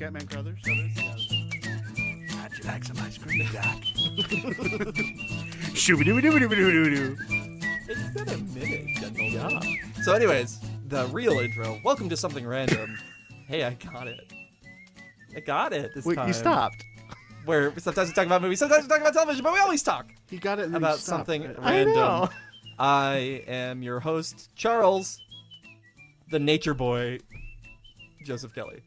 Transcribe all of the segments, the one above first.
Scatman Crothers? How'd you like some ice cream, Doc? Shooby-dooby-dooby-dooby-doo-doo. It's been a minute, gentlemen. Yeah. So anyways, the real intro. Welcome to Something Random. Hey, I got it. I got it this Wait, time. you stopped. Where sometimes we talk about movies, sometimes we talk about television, but we always talk He got it and then about he stopped. something I random. know. I am your host, Charles, the nature boy, Joseph Kelly.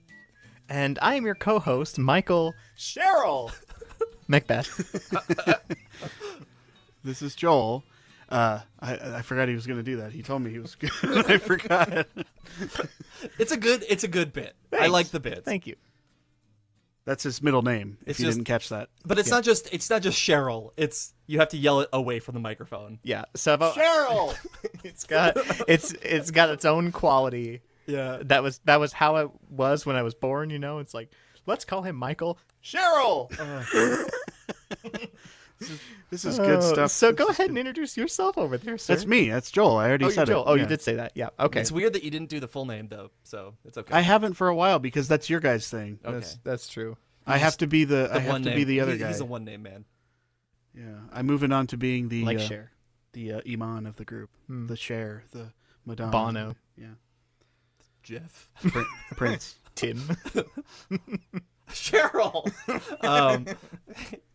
And I am your co-host, Michael Cheryl Macbeth. This is Joel. I forgot he was going to do that. He told me he was going to. I forgot. It's a good bit. I Thanks. like the bit. Thank you. That's his middle name, if It's you just- didn't catch that. But it's not just Cheryl. It's you have to yell it away from the microphone. Yeah. So Cheryl. it's got its own quality. Yeah. That was how it was when I was born. You know, it's like, let's call him Michael Cheryl. This is good stuff. So This go is ahead good. and introduce yourself over there, sir. That's me. That's Joel. I already Oh, said you're Joel. it. Oh, Yeah. you did say that. Yeah. Okay. It's weird that you didn't do the full name though, so it's okay. I haven't for a while because that's your guys' thing. Okay. That's true. I have to be the. I The have one to name. be the other guy. He's a one name man. Yeah, I'm moving on to being the Like Cher. the Iman of the group, the Cher, the Madonna, Bono. yeah, Jeff. Prince. Tim. Cheryl.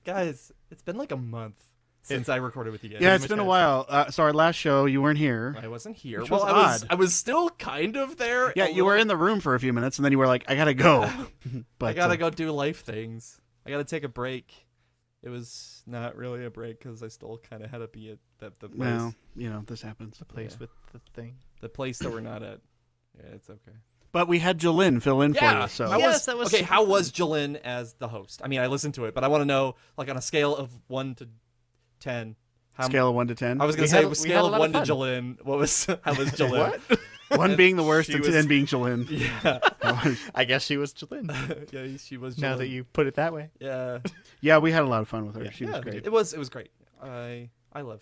Guys, it's been like a month since I recorded with you guys. Yeah, it's been a while. So our last show, you weren't here. I wasn't here. Which Well, was odd. I was still kind of there. Yeah, you were in the room for a few minutes, and then you were like, "I gotta go." But I gotta go do life things. I gotta take a break. It was not really a break because I still kind of had to be at the place. Well, this happens. The place with the thing. The place that we're not at. Yeah, it's okay. But we had Jolene fill in for you. So that was okay. super How fun. was Jolene as the host? I mean, I listened to it, but I want to know, like, on a scale of 1 to 10. scale of 1 to 10. I was gonna We say had- a we scale had a of lot 1 of to fun. Jolene. How was Jolene? What? 1 being the worst She and was- 10 being Jolene. Yeah, I guess she was Jolene. yeah, she was. Now Jolene. that you put it that way. yeah, Yeah, we had a lot of fun with her. Yeah. She was Yeah, great. It was great. I love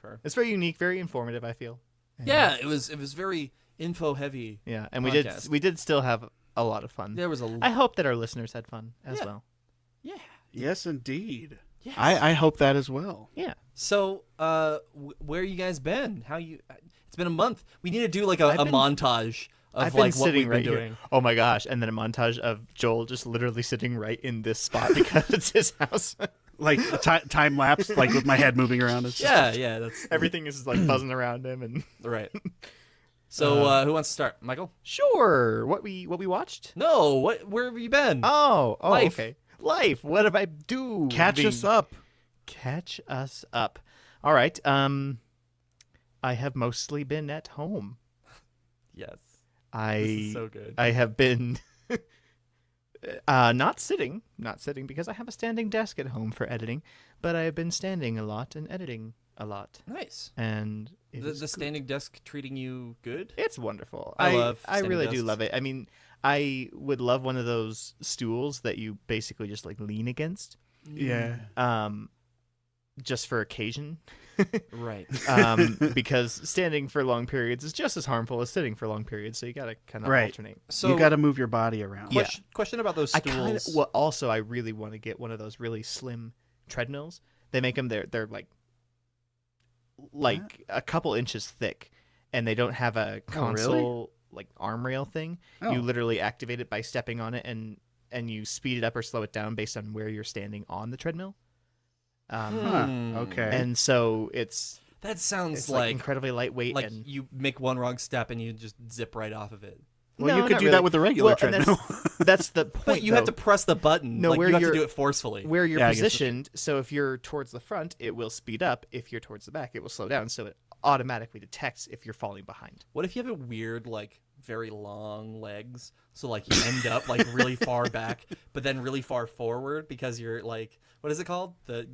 her. It's very unique, very informative, I feel. Yeah, it was very info heavy. Yeah, and Podcast. we did still have a lot of fun. There was a I hope that our listeners had fun as Yeah. well. yeah. Yes, indeed. Yes. I hope that as well. Yeah. So, where you guys been? How you? It's been a month. We need to do like a I've been- montage of I've like been what sitting we've right been here. doing. Oh my gosh! And then a montage of Joel just literally sitting right in this spot because it's his house. Like time lapse, like with my head moving around. It's just- Yeah, that's Everything is like buzzing around him. And right. So, who wants to start? Michael? sure, what we watched? No. Where have you been? Oh, Life. okay. Life. What did I do? Catch us up. Catch us up. All right. I have mostly been at home. Yes. I This is so good. I have been not sitting because I have a standing desk at home for editing, but I have been standing a lot and editing a lot, Nice. and it is The good. standing desk treating you good? It's wonderful. I love I standing really do desks. love it. I mean, I would love one of those stools that you basically just like lean against, Yeah. just for occasion. Right. Because standing for long periods is just as harmful as sitting for long periods. So you got to kind of Right. alternate. So You got to move your body around. Yeah. question about those I stools. kind of well, also I really want to get one of those really slim treadmills. They make them they're like a couple inches thick, and they don't have a console like arm rail thing. Oh. You literally activate it by stepping on it, and you speed it up or slow it down based on where you're standing on the treadmill. Huh. Okay. And so that sounds it's like incredibly lightweight. like and you make one wrong step and you just zip right off of it. well, No, you could not do really. that with a regular Well, and treadmill. that's the point. But you have to though. press the button. No, like, where you have to you're- do it forcefully. Where you're Yeah, I guess that's positioned, so if you're towards the front, it will speed up. If you're towards the back, it will slow down. So it automatically detects if you're falling behind. What if you have a weird, like, very long legs? So, like, you end up, like, really far back, but then really far forward because you're, like, what is it called? The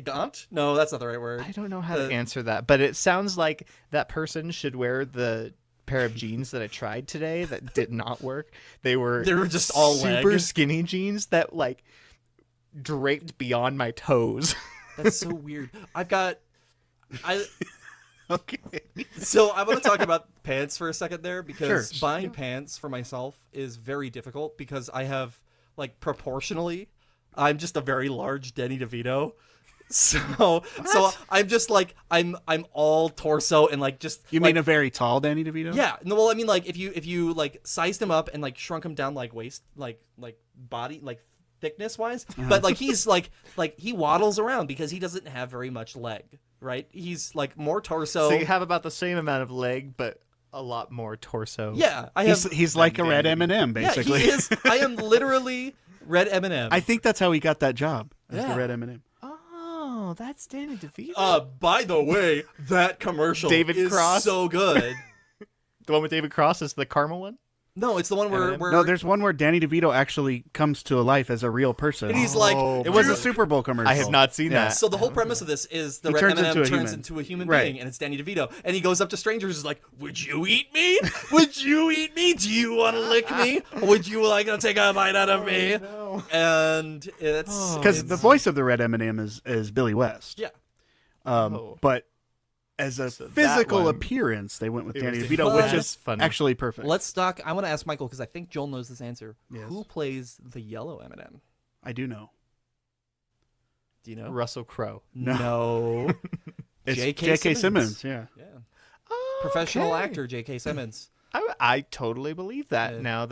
gaunt? No, that's not the right word. I don't know how to answer that, but it sounds like that person should wear the pair of jeans that I tried today that did not work. They were just all super leg. skinny jeans that like draped beyond my toes. That's so weird. I Okay. So I want to talk about pants for a second there because Sure. buying pants for myself is very difficult because I have like proportionally, I'm just a very large Danny DeVito. So I'm just like I'm all torso and like just You mean a very tall Danny DeVito? yeah. No, well, I mean like if you like sized him up and like shrunk him down like waist like body like thickness wise, but like he's like he waddles around because he doesn't have very much leg, right? He's like more torso. So you have about the same amount of leg, but a lot more torso. Yeah, I have. He's like a red M&M, basically. Yeah, he is. I am literally red M&M. I think that's how he got that job, as Yeah. the red M&M. Oh, that's Danny DeVito. By the way, that commercial David is Cross? so good. The one with David Cross is the caramel one? No, it's the one where No, there's one where Danny DeVito actually comes to life as a real person. and he's like, Oh, It was "You're-" a Super Bowl commercial. I have not seen Yeah. that. So the whole premise of this is the He red turns M&M into a turns human. into a human Right. being, and it's Danny DeVito, and he goes up to strangers, and is like, "Would you eat me? Would you eat me? Do you want to lick me? Would you like to take a bite out of me?" No. And it's Because the voice of the red M&M is Billy West. yeah. But as a So that physical one- appearance, they went with It Danny was DeVito, But- which That's is funny. actually perfect. Let's talk. I want to ask Michael because I think Joel knows this answer. Yes. Who plays the yellow M&M? I do know. Do you know? Russell Crowe. No. It's J.K. J.K. Simmons. Simmons. Yeah. Yeah. Oh, Professional okay. actor J.K. Simmons. I totally believe that Yeah. now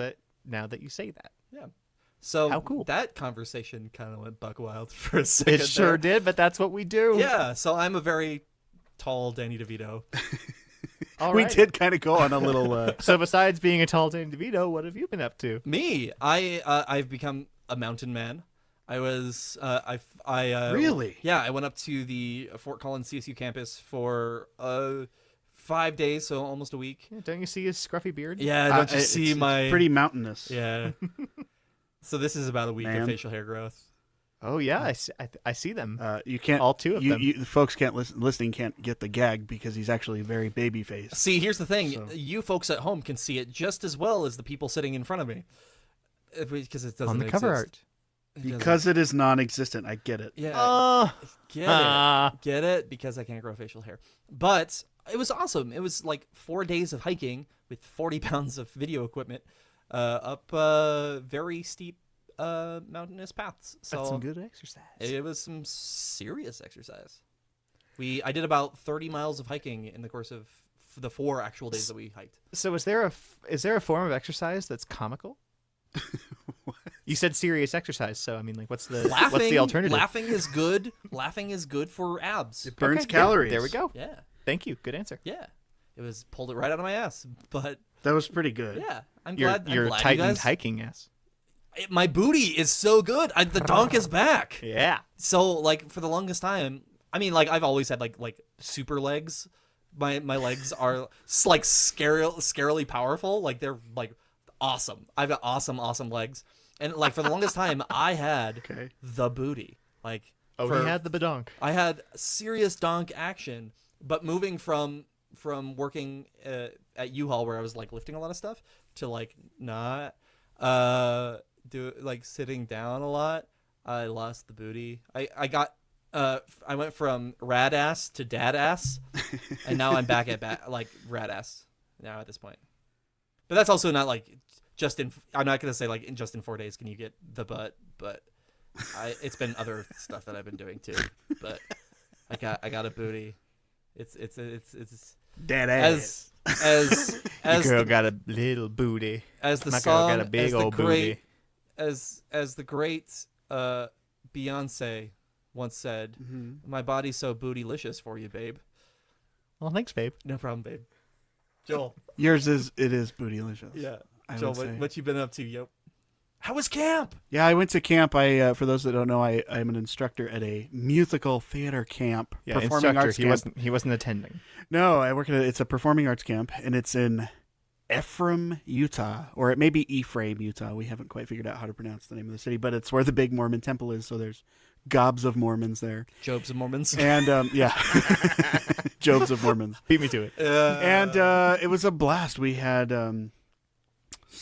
that you say that. Yeah. So How cool. that conversation kind of went buck wild for a second. It sure there. did, but that's what we do. Yeah. So I'm a very tall Danny DeVito. All We right. did kind of go on a little. So besides being a tall Danny DeVito, what have you been up to? Me, I've become a mountain man. I was Really? Yeah, I went up to the Fort Collins CSU campus for 5 days, so almost a week. Yeah, don't you see his scruffy beard? Yeah, don't you see it's my pretty mountainous? Yeah. So this is about a week Man. of facial hair growth. Oh yeah, I see them. You can't. All two of them. The folks can't listening can't get the gag because he's actually very baby faced. See, here's the thing: So- you folks at home can see it just as well as the people sitting in front of me, because it doesn't On the cover exist. art. It doesn't- Because it is non-existent. I get it. yeah, Oh, get it because I can't grow facial hair. But it was awesome. It was like 4 days of hiking with 40 pounds of video equipment up very steep mountainous paths. So that's some good exercise. it was some serious exercise. I did about 30 miles of hiking in the course of the 4 actual days that we hiked. So is there a form of exercise that's comical? You said serious exercise, so I mean, like, what's the alternative? Laughing is good. Laughing is good for abs. It burns Okay, good. calories. There we go. Yeah, Thank you. Good answer. yeah. It was pulled it right out of my ass, but That was pretty good. yeah, I'm Your glad. I'm your glad you tightened guys. hiking ass. My booty is so good. The donk is back. Yeah. So like for the longest time, I mean, like I've always had like super legs. My legs are like scarily powerful. Like they're like awesome. I've got awesome legs. And like for the longest time, I had Okay. the booty. Like Oh, for- he had the badonk. I had serious donk action. But moving from working at U-Haul where I was like lifting a lot of stuff to like not do like sitting down a lot, I lost the booty. I went from rad ass to dad ass, and now I'm back at like rad ass now at this point. But that's also not like I'm not gonna say like in just in 4 days can you get the butt, but it's been other stuff that I've been doing too. But I got a booty. It's Dead ass. as Your girl the, got a little booty. as the My girl song got a big as the old great booty. as the great Beyonce once said, Mm-hmm. "My body's so bootylicious for you, babe." Well, thanks, babe. No problem, babe. Joel. Yours is bootylicious. Yeah. I Joel, would say. what you been up to? Yo. How was camp? Yeah, I went to camp. For those that don't know, I'm an instructor at a musical theater camp, Yeah, performing instructor. arts He camp. wasn't attending. No, I work at it's a performing arts camp, and it's in Ephraim, Utah, or it may be Ephraim, Utah. We haven't quite figured out how to pronounce the name of the city, but it's where the big Mormon temple is. So there's gobs of Mormons there, Jobs of Mormons. and yeah, Jobs of Mormons. Beat me to it. And it was a blast. We had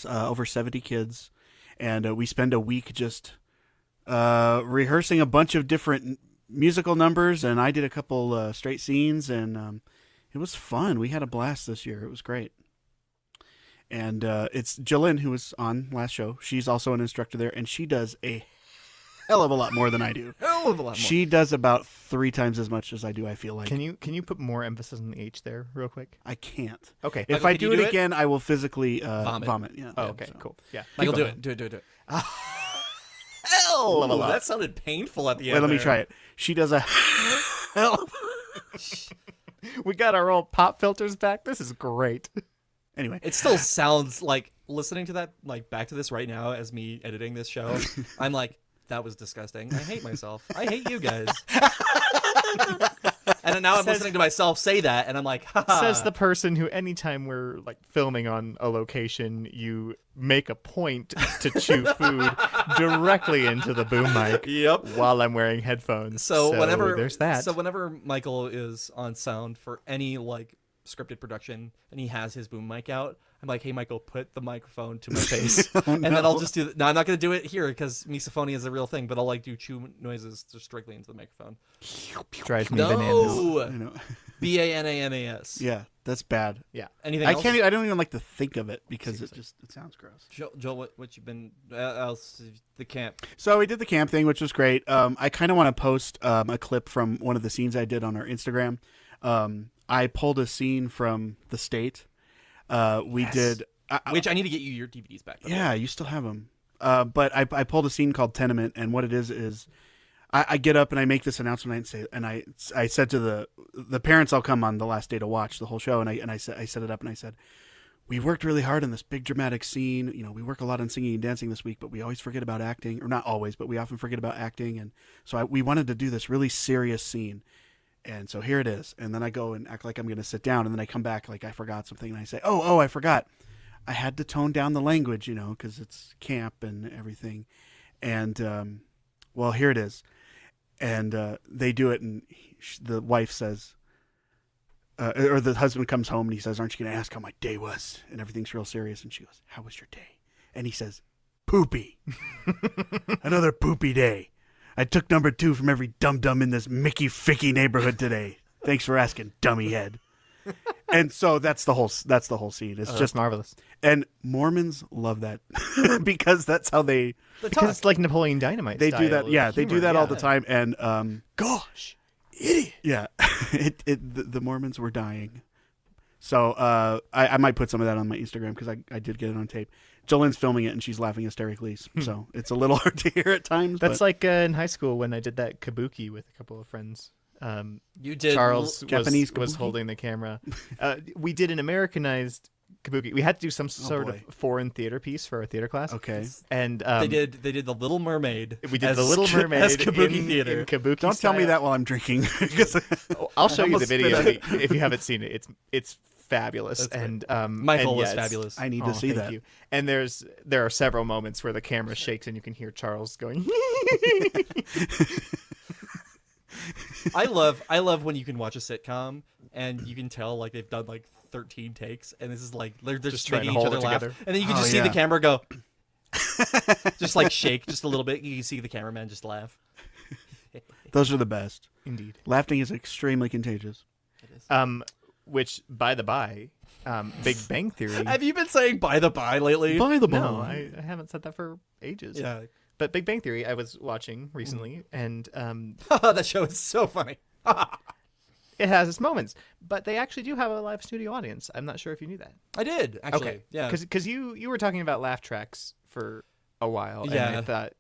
over 70 kids, and we spent a week just rehearsing a bunch of different musical numbers, and I did a couple straight scenes, and it was fun. We had a blast this year. It was great. And it's Jillian, who was on last show. She's also an instructor there, and she does a hell of a lot more than I do. Hell of a lot more. She does about 3 times as much as I do, I feel like. Can you put more emphasis on the H there real quick? I can't. Okay. If Michael, I can do you it do it? again, I will physically vomit. Yeah. Oh, okay, cool. Yeah. Michael, do Keep it. Do it. Do it. Do it. going. Hell of a Ooh, lot. that sounded painful at the Wait, end. let me there. try it. She does a hell. We got our old pop filters back. This is great. Anyway, It still sounds like listening to that, like back to this right now as me editing this show. I'm like, that was disgusting. I hate myself. I hate you guys. And then now I'm listening to myself say that, and I'm like, haha. Says the person who, anytime we're like filming on a location, you make a point to chew food directly into the boom mic. Yep. While I'm wearing headphones. So whenever there's that. So whenever Michael is on sound for any like scripted production and he has his boom mic out, I'm like, hey Michael, put the microphone to my face, and then I'll just do. No, I'm not gonna do it here because misophonia is a real thing, but I'll like do chew noises just directly into the microphone. drives me bananas. I No, know. BANANAS. Yeah, that's bad. Yeah. Anything I else? can't. I don't even like to think of it because it sounds gross. Joel, what you been else? The camp. So we did the camp thing, which was great. I kind of want to post a clip from one of the scenes I did on our Instagram. I pulled a scene from The State. We did, Which I need to get you your DVDs back. by the way. yeah, you still have them. But I pulled a scene called Tenement, and what it is I get up and I make this announcement and I said to the parents, I'll come on the last day to watch the whole show, and I set it up and I said, we worked really hard on this big dramatic scene. You know, we work a lot on singing and dancing this week, but we always forget about acting, or not always, but we often forget about acting, and so we wanted to do this really serious scene. And so here it is. And then I go and act like I'm going to sit down. And then I come back like I forgot something. And I say, oh, I forgot. I had to tone down the language, because it's camp and everything. And, well, here it is. And they do it. And the wife says, or the husband comes home and he says, aren't you going to ask how my day was? And everything's real serious. And she goes, how was your day? And he says, poopy. Another poopy day. I took number 2 from every dum-dum in this Mickey-Ficky neighborhood today. Thanks for asking, dummy head. And so that's the whole scene. It's just marvelous. And Mormons love that because that's how they Because it's like Napoleon Dynamite. do that. style Yeah, of they do humor, that all the yeah. time. And Gosh, idiot. yeah, the Mormons were dying. So I might put some of that on my Instagram because I did get it on tape. Jolene's filming it and she's laughing hysterically, so it's a little hard to hear at times. That's but like in high school when I did that kabuki with a couple of friends. You did Charles Japanese was kabuki? holding the camera. We did an Americanized kabuki. We had to do some sort boy. of foreign theater piece for our theater class. okay. And They did the Little Mermaid. We did as- the Little Mermaid as kabuki in, theater. in kabuki. Don't tell me style. that while I'm drinking. 'Cause I'll show you the almost spit video out it. if you haven't seen it. It's fabulous. That's And Michael and was yeah, it's- fabulous. I need Oh, to see thank that. you. And there are several moments where the camera shakes and you can hear Charles going. I love when you can watch a sitcom and you can tell like they've done like 13 takes and this is like they're just trying making to each hold other it laugh, together. and then you can Oh, just see yeah. the camera go, just like shake just a little bit. You can see the cameraman just laugh. Those are the best. Indeed. Laughing is extremely contagious. Which, by the by, Big Bang Theory. Have you been saying by the by lately? By the No, I haven't said that for ages. Yeah, But Big Bang Theory, I was watching recently, and that show is so funny. it has its moments. But they actually do have a live studio audience. I'm not sure if you knew that. I did actually. Yeah. Because you were talking about laugh tracks for a while. Yeah. And I thought,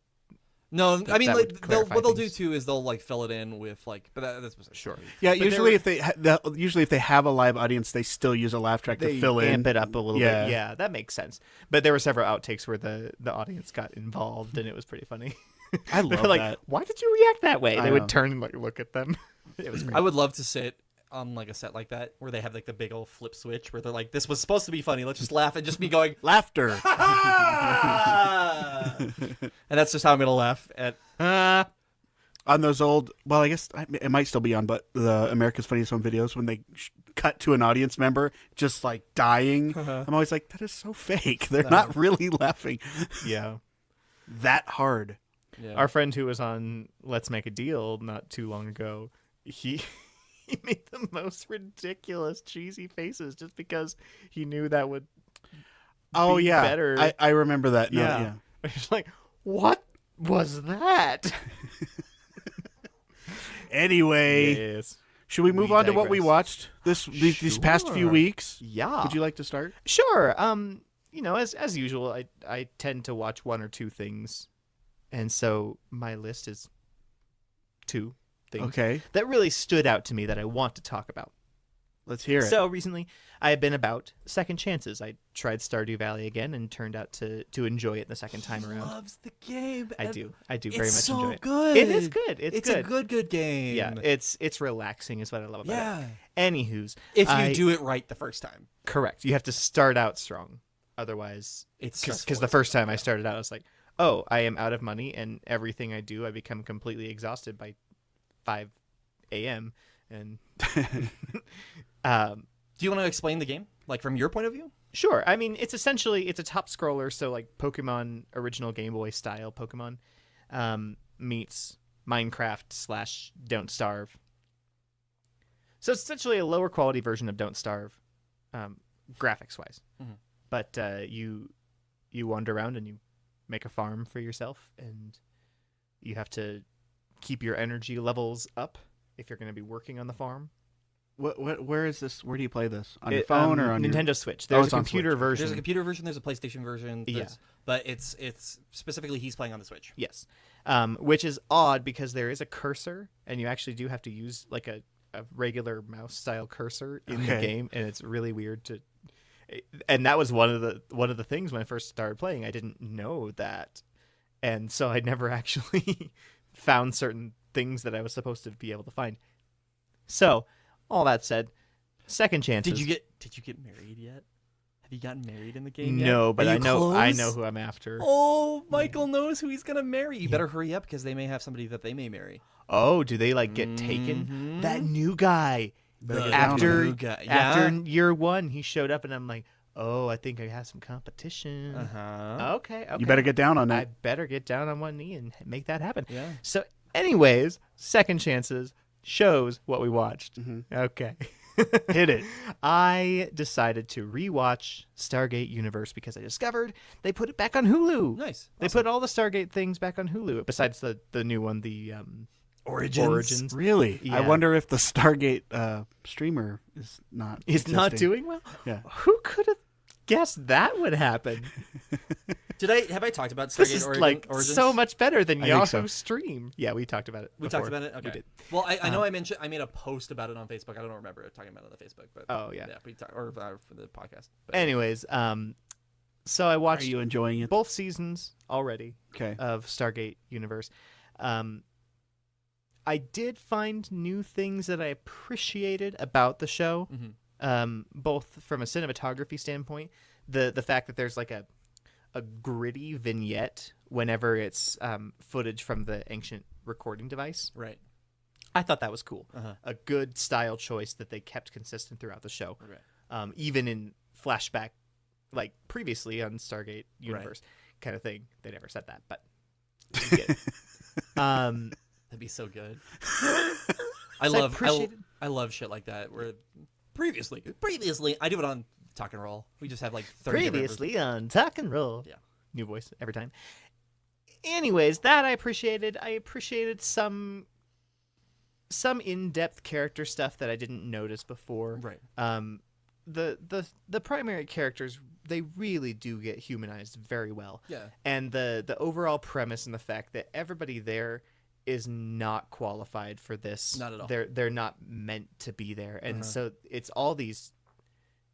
No, I mean that like would clarify what they'll do things. too is they'll like fill it in with like, but that's sure. Yeah, But usually there- usually if they have a live audience, they still use a laugh track They to fill in. amp it up a little Yeah. bit. Yeah, that makes sense. But there were several outtakes where the audience got involved, and it was pretty funny. I They're love like, that. why did you react that way? I They know. would turn and like look at them. It was great. I would love to sit on like a set like that where they have like the big old flip switch where they're like, this was supposed to be funny, let's just laugh, and just me going, Laughter. ah! And that's just how I'm gonna laugh at. On those old, well, I guess it might still be on, but the America's Funniest Home Videos, when they cut to an audience member just like dying, I'm always like, that is so fake. They're not really laughing Yeah. that hard. Yeah. Our friend who was on Let's Make a Deal not too long ago, he made the most ridiculous cheesy faces just because he knew that would Oh yeah, better. I remember that. No, Yeah. yeah. It's like, what was that? Anyway, Yes. should we move We on to what we digress. watched these past few Sure. weeks? Yeah. Would you like to start? Sure. As usual, I tend to watch one or two things, and so my list is two things Okay, that really stood out to me that I want to talk about. let's hear it. So recently, I have been about second chances. I tried Stardew Valley again and turned out to enjoy it the second time around. Loves the game. I and do very It's much so enjoy it. good. It is good. It's a good. good game. Yeah, it's relaxing is what I love about Yeah. it. Anywho's, If you I- do it right the first time. correct. You have to start out strong. Otherwise, It's because the first time I started out, I was like, oh, I am out of money, and everything I do, I become completely exhausted by 5 a.m. And Do you want to explain the game, like from your point of view? sure, I mean, it's a top scroller, so like Pokemon original Game Boy style Pokemon meets Minecraft / Don't Starve. So it's essentially a lower quality version of Don't Starve, graphics wise. Mhm. But you wander around and you make a farm for yourself, and you have to keep your energy levels up if you're going to be working on the farm. Where is this? Where do you play this? On your phone or on Nintendo your... Switch? There's it's a on computer Switch. version. There's a computer version. There's a PlayStation version. Yeah. But it's specifically he's playing on the Switch. Yes, which is odd because there is a cursor, and you actually do have to use like a regular mouse style cursor in the Okay. game, and it's really weird to. And that was one of the things when I first started playing. I didn't know that, and so I never actually found certain things that I was supposed to be able to find. So, all that said, second chances. Did you get married yet? Have you gotten married in the game yet? No, but Are I you know close? who I'm after. Oh, Michael knows who he's gonna marry. You better hurry up because they may have somebody that they may marry. Oh, do they like get taken? Mhm. That new guy. Better get After new guy. after Yeah. year one, he showed up, and I'm like, oh, I think I have some competition. Uh-huh. Okay. You better get down on I that. better get down on one knee and make that happen. Yeah. So, anyways, second chances shows what we watched. Mhm. Okay. Hit it. I decided to rewatch Stargate Universe because I discovered they put it back on Hulu. Nice. They put all the Stargate things back on Hulu, besides the new one, the Origins. Really? I Yeah. wonder if the Stargate streamer is not Is not existing. doing well. Yeah. Who could have guessed that would happen? Have I talked about Stargate This is Origins? so much better than I think Yahoo so. Stream. Yeah, we talked about it. We before. talked about it. Okay. We did. Well, I know I made a post about it on Facebook. I don't remember talking about it on the Facebook, but Oh yeah. we talked or for the podcast. But Anyways, so I Are watched you enjoying it? both seasons already Okay. of Stargate Universe. I did find new things that I appreciated about the show, both from a cinematography standpoint, the fact that there's like a gritty vignette whenever it's footage from the ancient recording device. right. I thought that was cool. Uh-huh. A good style choice that they kept consistent throughout the show. Right. Even in flashback, like previously on Stargate Universe kind of thing. They never said that, but you get it. That'd be so good. I love shit like that. Where previously, I do it on Talk and Roll. We just have like 30 different previously on Talk and Roll. Yeah. New voice every time. Anyways, that I appreciated. I appreciated some in-depth character stuff that I didn't notice before. Right. The primary characters, they really do get humanized very well. Yeah. And the overall premise and the fact that everybody there is not qualified for this. Not at all. They're not meant to be there. And so it's all these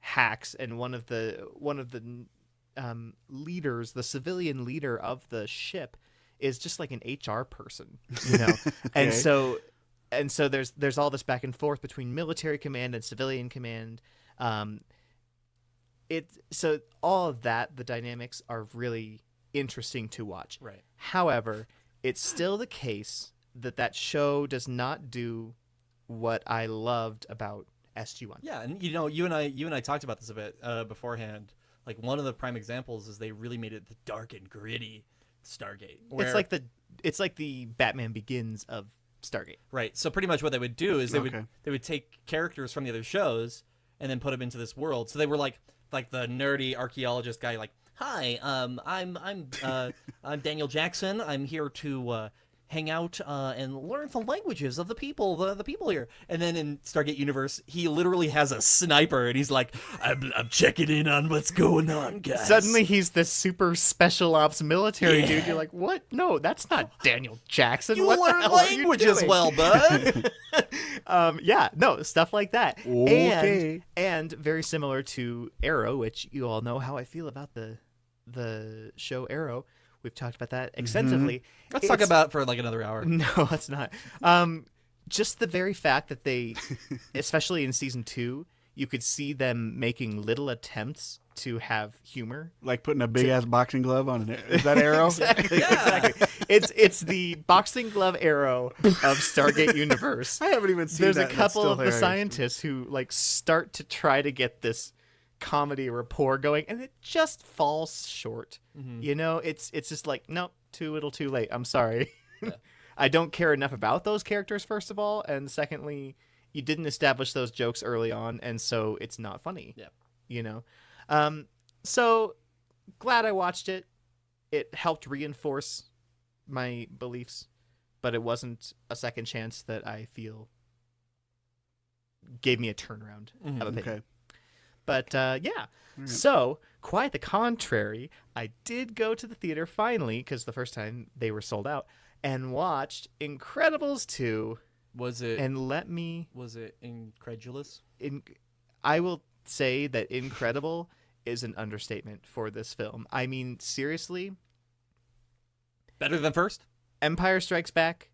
hacks, and one of the leaders, the civilian leader of the ship, is just like an HR person, you know. And so there's all this back and forth between military command and civilian command. So all of that, the dynamics are really interesting to watch. Right. However, it's still the case that show does not do what I loved about SG-1. Yeah, and you and I talked about this a bit beforehand. Like one of the prime examples is they really made it the dark and gritty Stargate. It's like the Batman Begins of Stargate. Right. So pretty much what they would do is they Okay. would take characters from the other shows and then put them into this world. So they were like like the nerdy archaeologist guy, like, "Hi, I'm Daniel Jackson. I'm here to hang out and learn the languages of the people, the people here." And then in Stargate Universe, he literally has a sniper, and he's like, "I'm checking in on what's going on, guys." Suddenly he's this super special ops military dude. You're like, what? No, that's not Daniel Jackson. You what the learn hell are you language as doing? well, bud. Yeah, no, stuff like that. Okay. And very similar to Arrow, which you all know how I feel about the show Arrow. We've talked about that extensively. Let's talk about it for like another hour. No, let's not. Just the very fact that they, especially in season 2, you could see them making little attempts to have humor. Like putting a big ass boxing glove on it. Is that Arrow? Exactly. It's the boxing glove Arrow of Stargate Universe. I haven't even seen There's that. a couple of the scientists who like start to try to get this comedy rapport going, and it just falls short. You know, it's just like, nope, too little, too late. I'm sorry. Yeah. I don't care enough about those characters, first of all, and secondly, you didn't establish those jokes early on, and so it's not funny. Yeah. You know, so glad I watched it. It helped reinforce my beliefs, but it wasn't a second chance that I feel gave me a turnaround of opinion. Okay. But yeah, so quite the contrary, I did go to the theater finally, because the first time they were sold out, and watched Incredibles 2. Was it incredulous? I will say that incredible is an understatement for this film. I mean, seriously, Better than first? Empire Strikes Back,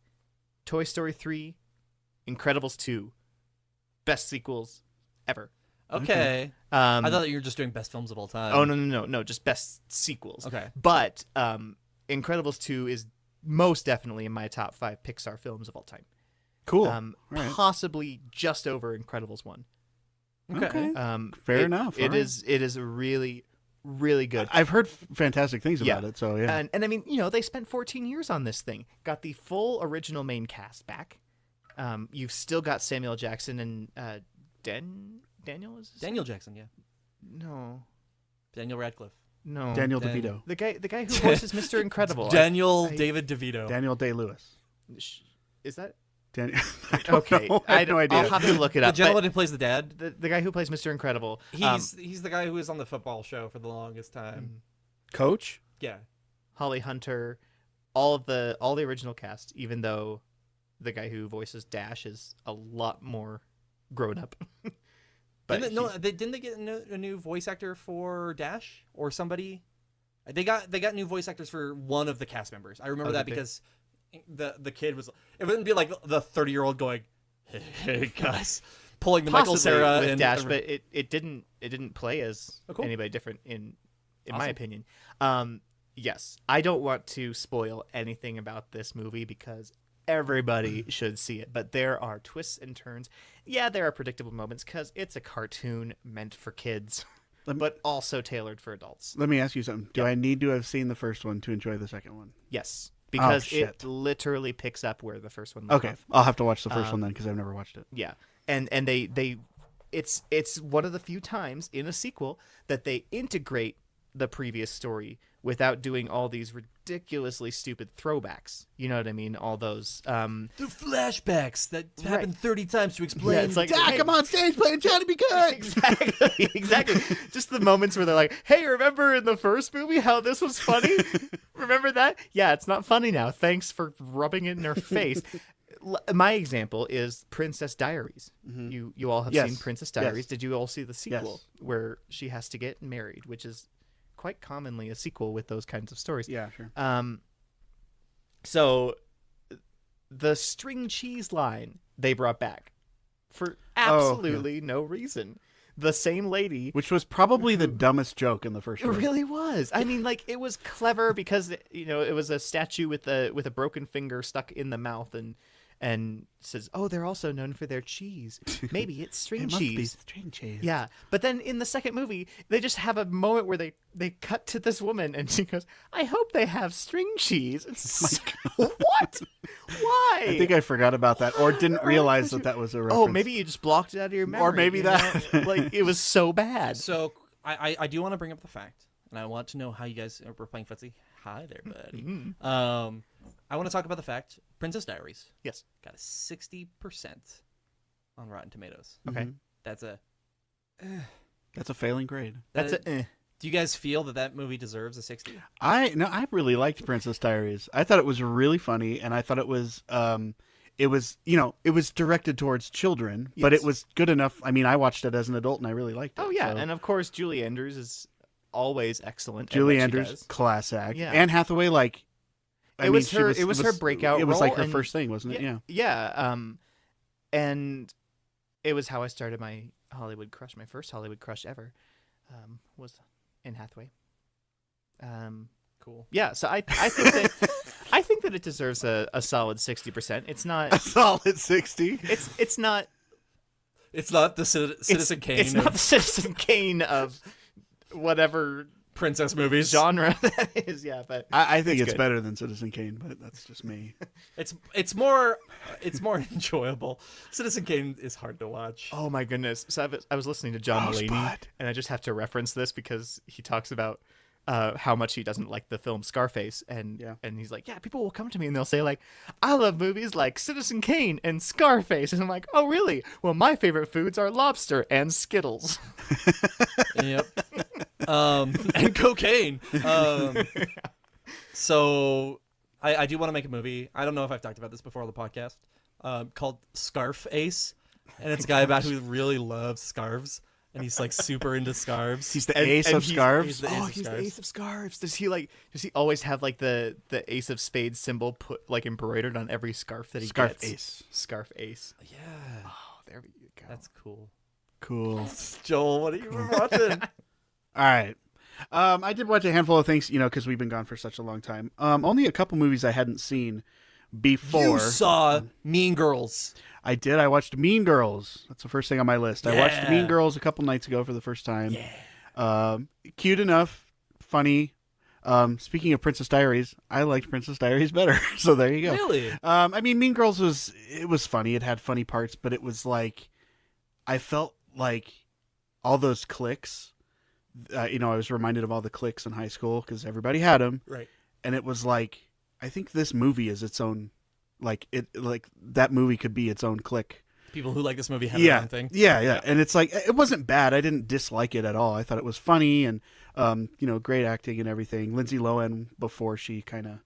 Toy Story 3, Incredibles 2, best sequels ever. Okay. I thought that you were just doing best films of all time. Oh, no, just best sequels. Okay. But Incredibles 2 is most definitely in my top 5 Pixar films of all time. Cool. Right. Possibly just over Incredibles 1. Okay. Fair enough. It is really, really good. I've heard fantastic things about it, so yeah. And I mean, you know, they spent 14 years on this thing. Got the full original main cast back. You've still got Samuel Jackson and Daniel is his Daniel Jackson, yeah. No. Daniel Radcliffe. No. Daniel DeVito. The guy who voices Mr. Incredible. David DeVito. Daniel Day-Lewis. Is that? Daniel. Okay. I have no idea. I'll have to look it The up. gentleman but who plays the dad. the guy who plays Mr. Incredible. He's the guy who was on the football show for the longest time. Coach? Yeah. Holly Hunter, all the original cast, even though the guy who voices Dash is a lot more grown up. But didn't they get a new voice actor for Dash or somebody? They got new voice actors for one of the cast members. I remember that because the kid was. It wouldn't be like the 30-year-old going, "Hey guys," pulling the Michael Cera with and Dash, but it didn't play as cool. anybody different in Awesome. my opinion. Yes, I don't want to spoil anything about this movie because everybody should see it, but there are twists and turns. Yeah, there are predictable moments because it's a cartoon meant for kids, but also tailored for adults. Let me ask you something. Do I need to have seen the first one to enjoy the second one? Yes, because shit. it literally picks up where the first one left Okay, off. I'll have to watch the first one then because I've never watched it. Yeah, and it's one of the few times in a sequel that they integrate the previous story without doing all these ridiculously stupid throwbacks. You know what I mean? All those the flashbacks that happen 30 times to explain. Yeah, it's like, Dak, hey, I'm on stage playing Johnny B. Good. exactly. Just the moments where they're like, "Hey, remember in the first movie how this was funny? Remember that? Yeah, it's not funny now. Thanks for rubbing it in their face." My example is Princess Diaries. You all have seen Princess Diaries. Yes. Did you all see the sequel Yes. where she has to get married, which is quite commonly a sequel with those kinds of stories? Yeah, sure. So the string cheese line they brought back for absolutely no reason. The same lady, Which was probably the dumbest joke in the first it one. really was. I mean, like, it was clever because it was a statue with a broken finger stuck in the mouth and says, "Oh, they're also known for their cheese. Maybe it's string It must be cheese." string cheese. Yeah, but then in the second movie, they just have a moment where they cut to this woman and she goes, "I hope they have string cheese." It's what? Why? I think I forgot about that or didn't realize that was a reference. Oh, maybe you just blocked it out of your memory. Or maybe you that. know? Like, it was so bad. So I do want to bring up the fact, and I want to know how you guys were playing footsie. Hi there, buddy. Mm-hmm. I want to talk about the fact Princess Diaries Yes. got a 60% on Rotten Tomatoes. Okay. Mhm. That's a. That's a failing grade. That's that- a. Do you guys feel that movie deserves a 60? I really liked Princess Diaries. I thought it was really funny, and I thought it was it was directed towards children, but Yes. it was good enough. I mean, I watched it as an adult, and I really liked it. Oh yeah, so. and of course Julie Andrews is always excellent. at Julie what she Andrews, does. class act. Yeah. Anne Hathaway, like It was her breakout It was like role, her and- first thing, wasn't it? Yeah. Yeah. And it was how I started my Hollywood crush. My first Hollywood crush ever was Anne Hathaway. Cool. Yeah. So I think that I think that it deserves a solid 60%. It's A not. solid 60. It's not. It's not the Citizen Kane It's of not the Citizen Kane of whatever princess movies. genre that is. Yeah, but I think it's good. better than Citizen Kane, but that's just me. It's more enjoyable. Citizen Kane is hard to watch. Oh my goodness! So I was listening to John Mulaney, Rosebud. and I just have to reference this because he talks about how much he doesn't like the film Scarface, and Yeah. and he's like, yeah, people will come to me and they'll say like, I love movies like Citizen Kane and Scarface, and I'm like, oh really? Well, my favorite foods are lobster and Skittles. Yep. And cocaine. So I do want to make a movie. I don't know if I've talked about this before on the podcast. Called Scarf Ace, and it's a guy about who really loves scarves, and he's like super into scarves. He's the And- ace and of he's- scarves. he's the ace of He's the scarves. ace of scarves. Does he always have like the ace of spades symbol put like embroidered on every scarf that he Scarf gets? ace. Scarf ace. Yeah, Oh, there we go. that's cool. Cool. Joel, what are you watching? All right. I did watch a handful of things, because we've been gone for such a long time. Only a couple movies I hadn't seen before. You saw Mean Girls. I did. I watched Mean Girls. That's the first thing on my list. I watched Yeah. Mean Girls a couple nights ago for the first time. Yeah. Cute enough, funny. Speaking of Princess Diaries, I liked Princess Diaries better. So there you go. Really? I mean, Mean Girls was funny. It had funny parts, but it was like I felt like all those cliques. I was reminded of all the cliques in high school because everybody had them, Right. and it was like I think this movie is its own. Like that movie could be its own clique. People who like this movie have their Yeah, own thing. yeah, and it's like it wasn't bad. I didn't dislike it at all. I thought it was funny and great acting and everything. Lindsay Lohan before she kind of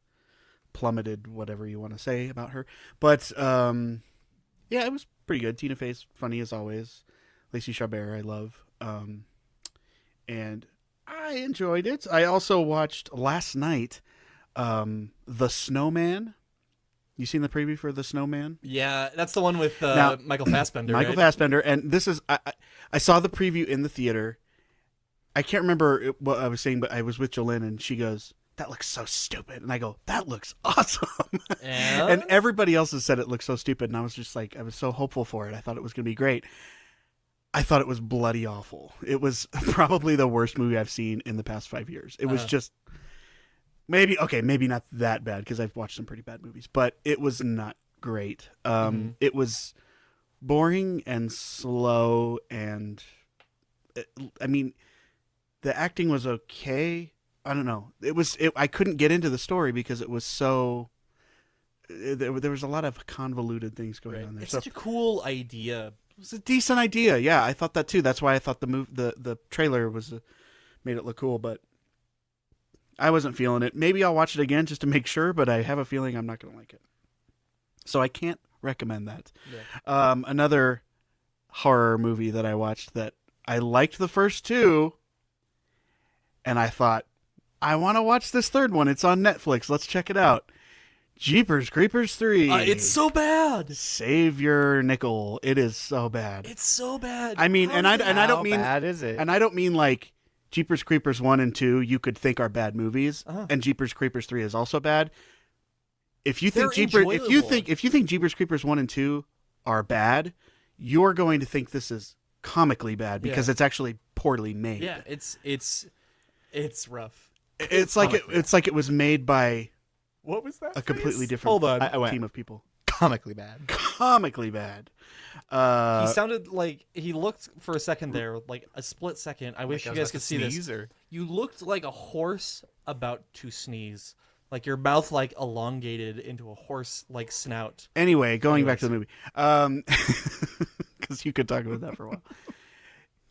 plummeted, whatever you want to say about her, but yeah, it was pretty good. Tina Fey's funny as always. Lacey Chabert, I love, and I enjoyed it. I also watched last night, The Snowman. You seen the preview for The Snowman? Yeah, that's the one with Now- Michael Fassbender. Michael right? Fassbender, and this is I saw the preview in the theater. I can't remember what I was saying, but I was with Jolene, and she goes, "That looks so stupid," and I go, "That looks awesome." Yeah? And everybody else has said it looks so stupid, and I was just like, I was so hopeful for it. I thought it was going to be great. I thought it was bloody awful. It was probably the worst movie I've seen in the past 5 years. It was just maybe not that bad because I've watched some pretty bad movies, but it was not great. It was boring and slow, and I mean, the acting was okay. I don't know. I couldn't get into the story because it was so. There was a lot of convoluted things going on there. It's So such a cool idea. it was a decent idea. Yeah, I thought that too. That's why I thought the trailer was made it look cool, but I wasn't feeling it. Maybe I'll watch it again just to make sure, but I have a feeling I'm not going to like it. So I can't recommend that. Yeah. Another horror movie that I watched that I liked the first two, and I thought, I want to watch this third one. It's on Netflix. Let's check it out. Jeepers Creepers 3. It's so bad. Save your nickel. It is so bad. It's so bad. I mean, and I How don't mean bad is it? and I don't mean like Jeepers Creepers 1 and 2 you could think are bad movies, Uh-huh. and Jeepers Creepers 3 is also bad. If you think They're if you enjoyable. think Jeepers Creepers 1 and 2 are bad, you're going to think this is comically bad because Yeah. it's actually poorly made. Yeah, it's rough. It's like it was made by What was that? a completely face? different Hold on. I went, team of people. comically bad. comically bad. He sounded like he looked for a second there, like a split second. I wish you guys could see this. Or... You looked like a horse about to sneeze. Like your mouth like elongated into a horse like snout. Anyway, going back to the movie. Because you could talk about that for a while.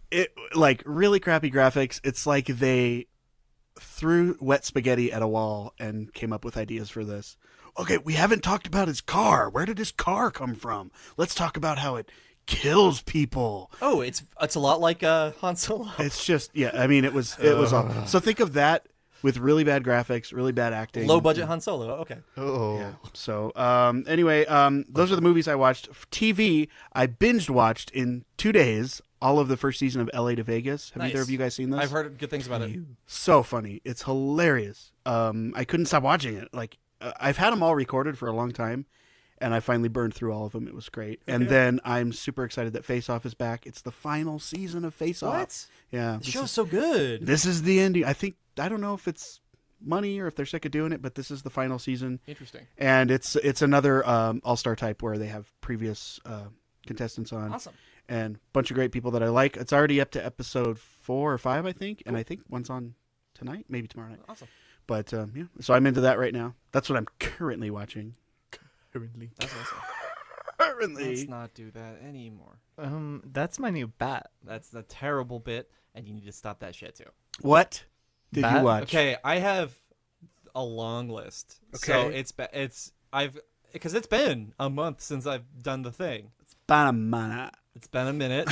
It like really crappy graphics. It's like they threw wet spaghetti at a wall and came up with ideas for this. Okay, we haven't talked about his car. Where did his car come from? Let's talk about how it kills people. Oh, it's a lot like Han Solo. It's just I mean it was awful. So think of that with really bad graphics, really bad acting. Low budget Han Solo. Okay. Oh. Yeah. So anyway, those are the movies I watched. TV, I binged watched in 2 days all of the first season of LA to Vegas. Have Nice. either of you guys seen this? I've heard good things about it. So funny. It's hilarious. I couldn't stop watching it. Like I've had them all recorded for a long time, and I finally burned through all of them. It was great. And then I'm super excited that Face Off is back. It's the final season of Face Off. What? Yeah. The show's so good. This is the ending. I don't know if it's money or if they're sick of doing it, but this is the final season. Interesting. And it's another all-star type where they have previous contestants on. Awesome. And a bunch of great people that I like. It's already up to episode 4 or 5, I think. And I think one's on tonight, maybe tomorrow night. Awesome. But yeah, so I'm into that right now. That's what I'm currently watching. That's awesome. Currently. Let's not do that anymore. That's my new bat. That's the terrible bit, and you need to stop that shit too. What did Bat? you watch? Okay, I have a long list. Okay. So because it's been a month since I've done the thing. Banana. It's been a minute,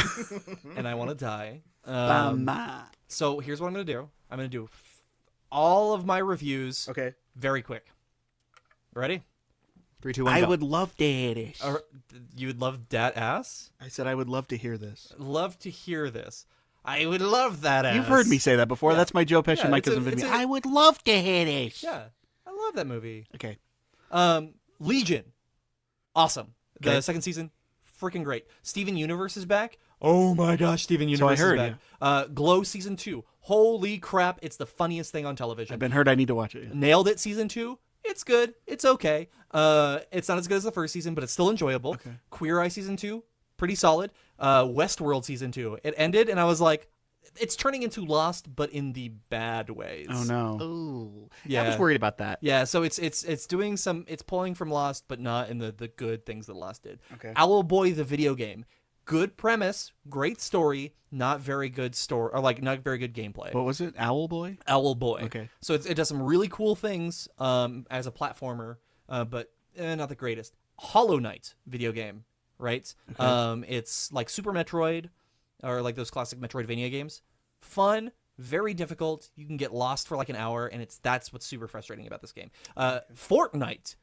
and I want to die. Banana. So here's what I'm gonna do. I'm gonna do all of my reviews Okay. very quick. Ready? 3, 2, 1. I go. would love to hear this. You would love that ass? I said I would love to hear this. Love to hear this. I would love that ass. You've heard me say that before. Yeah. That's my Joe Pesci Yeah, and my it's a- cousin it's Vinny. a- I would love to hear this. Yeah, I love that movie. Okay. Legion, awesome. The Okay. second season, freaking great. Steven Universe is back. Oh my gosh, Steven Universe I heard, is back. Glow season 2. Holy crap! It's the funniest thing on television. I've been heard I need to watch it. Nailed it. Season 2. It's good. It's okay. It's not as good as the first season, but it's still enjoyable. Okay. Queer Eye season 2, pretty solid. Westworld season 2. It ended, and I was like, it's turning into Lost, but in the bad ways. Oh no. Oh. Yeah. I was worried about that. Yeah, so it's doing some, it's pulling from Lost, but not in the good things that Lost did. Okay. Owlboy the video game, good premise, great story, not very good story, or like not very good gameplay. What was it? Owlboy? Owlboy. Okay. So it does some really cool things as a platformer, but not the greatest. Hollow Knight video game, right? Okay. It's like Super Metroid, or like those classic Metroidvania games. Fun, very difficult. You can get lost for like an hour, and that's what's super frustrating about this game. Fortnite,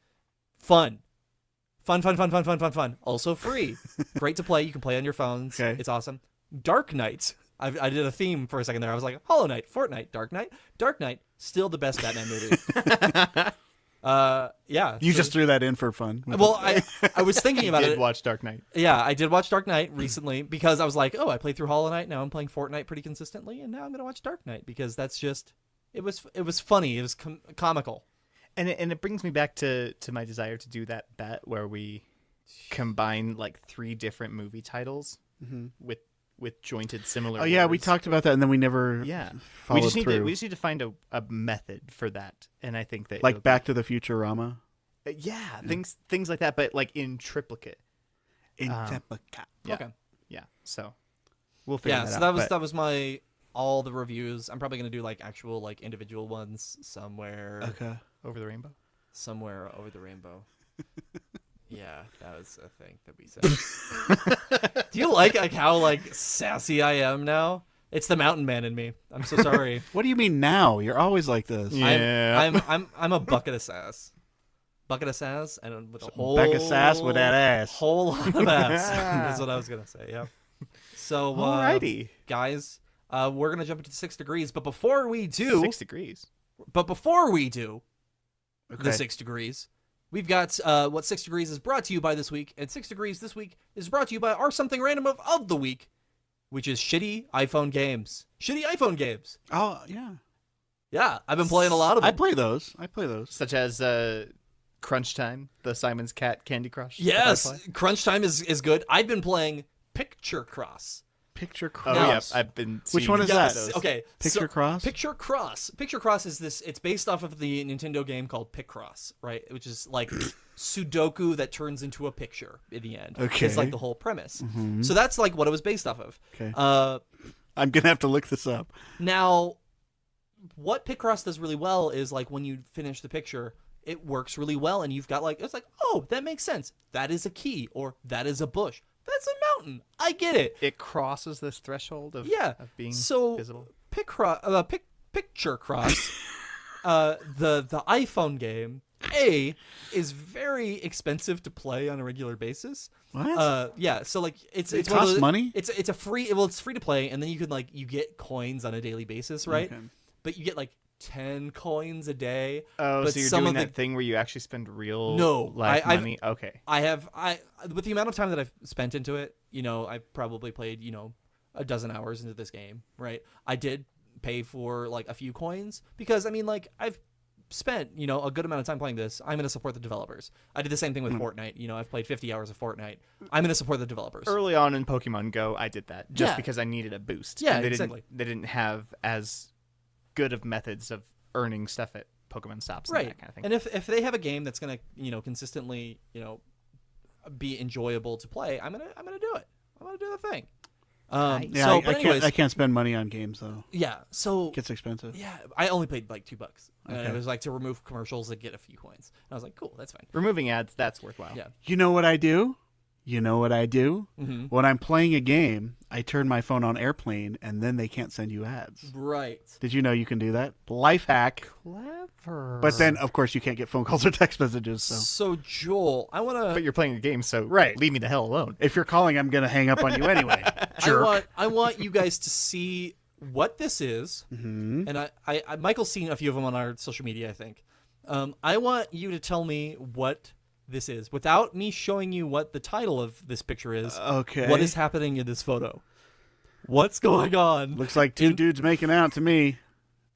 fun. Also free. Great to play. You can play on your phones. Okay. It's awesome. Dark Knight. I did a theme for a second there. I was like, Hollow Knight, Fortnite, Dark Knight. Dark Knight, still the best Batman movie. Yeah. You just threw that in for fun. Well, I was thinking about I did it. watch Dark Knight. Yeah, I did watch Dark Knight recently because I was like, oh, I played through Hollow Knight. Now I'm playing Fortnite pretty consistently, and now I'm gonna watch Dark Knight because that's just it was funny. It was comical. And it brings me back to my desire to do that bet where we combine like 3 different movie titles with jointed similar. Oh yeah, we words. talked about that and then we never We followed just need through. to find a method for that, and I think that like it'll Back to the Futurama. yeah, things like that, but like in triplicate. In Yeah. Okay. Yeah. So we'll figure Yeah. that So out. that was my all the reviews. I'm probably gonna do like actual like individual ones somewhere Over the Rainbow. somewhere over the rainbow. Yeah, that was a thing that we said. Do you like how like sassy I am now? It's the mountain man in me. I'm so sorry. What do you mean now? You're always like this. Yeah. I'm a bucket of sass. Bucket of sass and with a whole Beck of sass with that ass. Whole lot of ass. That's what I was gonna say. Yeah. So Alrighty. guys, we're gonna jump into 6 degrees, but before we do, 6 degrees. the 6 degrees, we've got what 6 degrees is brought to you by this week, and 6 degrees this week is brought to you by our something random of the week, which is shitty iPhone games. Shitty iPhone games. Oh yeah. Yeah, I've been playing a lot of them. I play those. Such as Crunch Time, the Simon's Cat Candy Crush. Yes, Butterfly? Crunch Time is good. I've been playing Picture Cross. Picture Oh Cross. yeah, I've been. Which one is seeing that? those. Okay. Picture Cross? Picture Cross. Picture Cross is this. It's based off of the Nintendo game called Picross, right? Which is like Sudoku that turns into a picture in the end. Okay. It's like the whole premise. So that's like what it was based off of. Okay. Uh, I'm gonna have to look this up. now, what Picross does really well is like when you finish the picture, it works really well, and you've got like it's like, oh, that makes sense. That is a key, or that is a bush. That's a mountain. I get it. It crosses this threshold of of being so visible. Picture Cross, the iPhone game, is very expensive to play on a regular basis. What? Yeah. So like it's It one of costs those- money? It's a free. Well, it's free to play, and then you can like you get coins on a daily basis, right? Okay. But you get like 10 coins a day. Oh, but so you're some doing of that thing where you actually spend real No, life I've- money? Okay. I with the amount of time that I've spent into it, I've probably played, a dozen hours into this game, right? I did pay for like a few coins because I mean like I've spent, a good amount of time playing this. I'm going to support the developers. I did the same thing with Fortnite. I've played 50 hours of Fortnite. I'm going to support the developers. Early on in Pokemon Go, I did that just Yeah. because I needed a boost. Yeah, And they exactly. They didn't have as good of methods of earning stuff at Pokemon stops and Right. that kind of thing. And if they have a game that's going to, consistently, be enjoyable to play, I'm going to do it. I'm going to do the thing. Yeah, so, I but anyways, I can't spend money on games though. yeah. So It gets expensive. yeah, I only paid like $2. And Okay. it was like to remove commercials and get a few coins. And I was like, cool, that's fine. Removing ads, that's worthwhile. Yeah. You know what I do? Mm-hmm. When I'm playing a game, I turn my phone on airplane, and then they can't send you ads. Right. Did you know you can do that? Life hack. Clever. But then, of course, you can't get phone calls or text messages. So So Joel, I want But to. you're playing a game, so Right. leave me the hell alone. if you're calling, I'm gonna hang up on you anyway. Jerk. I want you guys to see what this is, and I Michael's seen a few of them on our social media. I think. I want you to tell me what this is without me showing you what the title of this picture is. Okay. What is happening in this photo? What's going on? Looks like two dudes making out to me,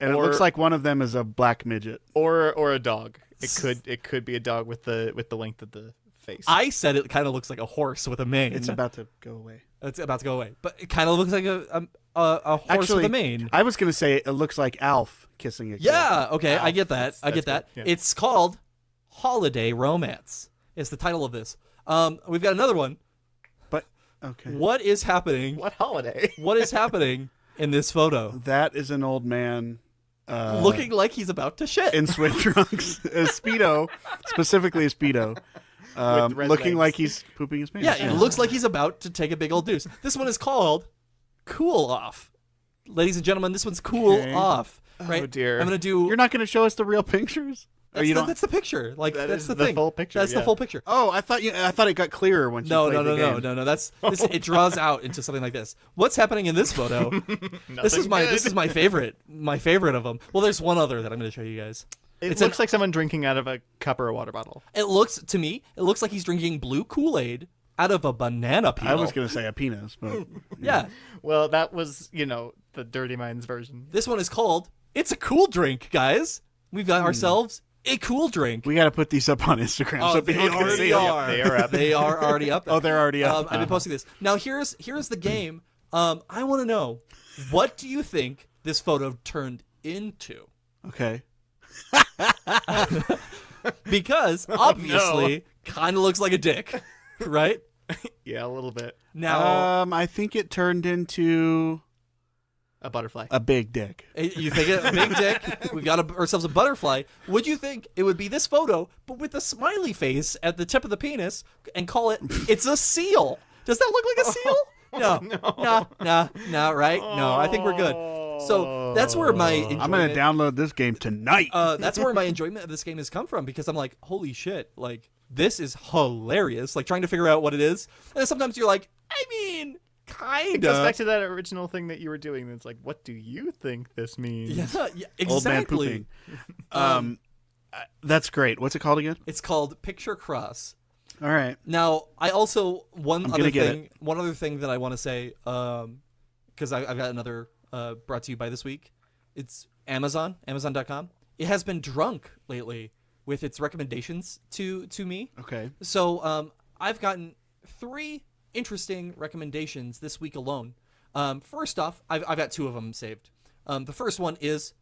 and it Or- looks like one of them is a black midget. Or a dog. It could be a dog with the length of the face. I said it kind of looks like a horse with a mane. It's about to go away. It's about to go away, but it kind of looks like a horse Actually, with a mane. I was gonna say it looks like Alf kissing a kid. Yeah, okay, I Alf. get that. I get that. That's good, yeah. It's called Holiday Romance. It's the title of this. We've got another one. But okay, What is happening? What holiday? What is happening in this photo? that is an old man Looking like he's about to shit. in swim trunks, a speedo, specifically a speedo, red looking legs. like he's pooping his pants. Yeah, it looks like he's about to take a big old deuce. This one is called Cool Off. Ladies and gentlemen, this one's Cool Okay. Off. Right? Oh, dear. I'm gonna do. You're not going to show us the real pictures? Or That's, you the, don't? that's the picture. Like That that's is the the thing. full picture, That's the yeah. full picture. Oh, I thought it got clearer once you played the game. No. That's this, it draws out into something like this. What's happening in this photo? This is my favorite. My favorite of them. Well, there's one other that I'm going to show you guys. It It's looks like someone drinking out of a cup or a water bottle. It looks to me. It looks like he's drinking blue Kool-Aid out of a banana peel. I was going to say a penis, but Yeah. Well, that was, the Dirty Minds version. This one is called "It's a Cool Drink," guys. We've got ourselves a cool drink. we got to put these up on Instagram so they people can see already them. are. They are up. They are already up. Oh, they're already up. I've been posting this. Now here's the game. I want to know, what do you think this photo turned into? Okay. Because obviously, kind of looks like a dick, right? Yeah, a little bit. Now, I think it turned into A butterfly. a big dick. you think a big dick? We've got ourselves a butterfly. Would you think it would be this photo, but with a smiley face at the tip of the penis, and call it "It's a seal"? Does that look like a seal? No, right? No, I think we're good. So that's where my enjoyment, I'm going to download this game tonight. that's where my enjoyment of this game has come from, because I'm like, holy shit, like this is hilarious. Like trying to figure out what it is, and then sometimes you're like, I mean, kind It goes of. back to that original thing that you were doing. It's like, what do you think this means? Yeah, Old man exactly. pooping. That's great. What's it called again? It's called Picture Cross. All right. Now, I also one I'm other gonna get thing that I want to say, because I've got another brought to you by this week. It's Amazon, Amazon.com. It has been drunk lately with its recommendations to me. Okay. So I've gotten 3 interesting recommendations this week alone. First off, I've got 2 of them saved. The first one is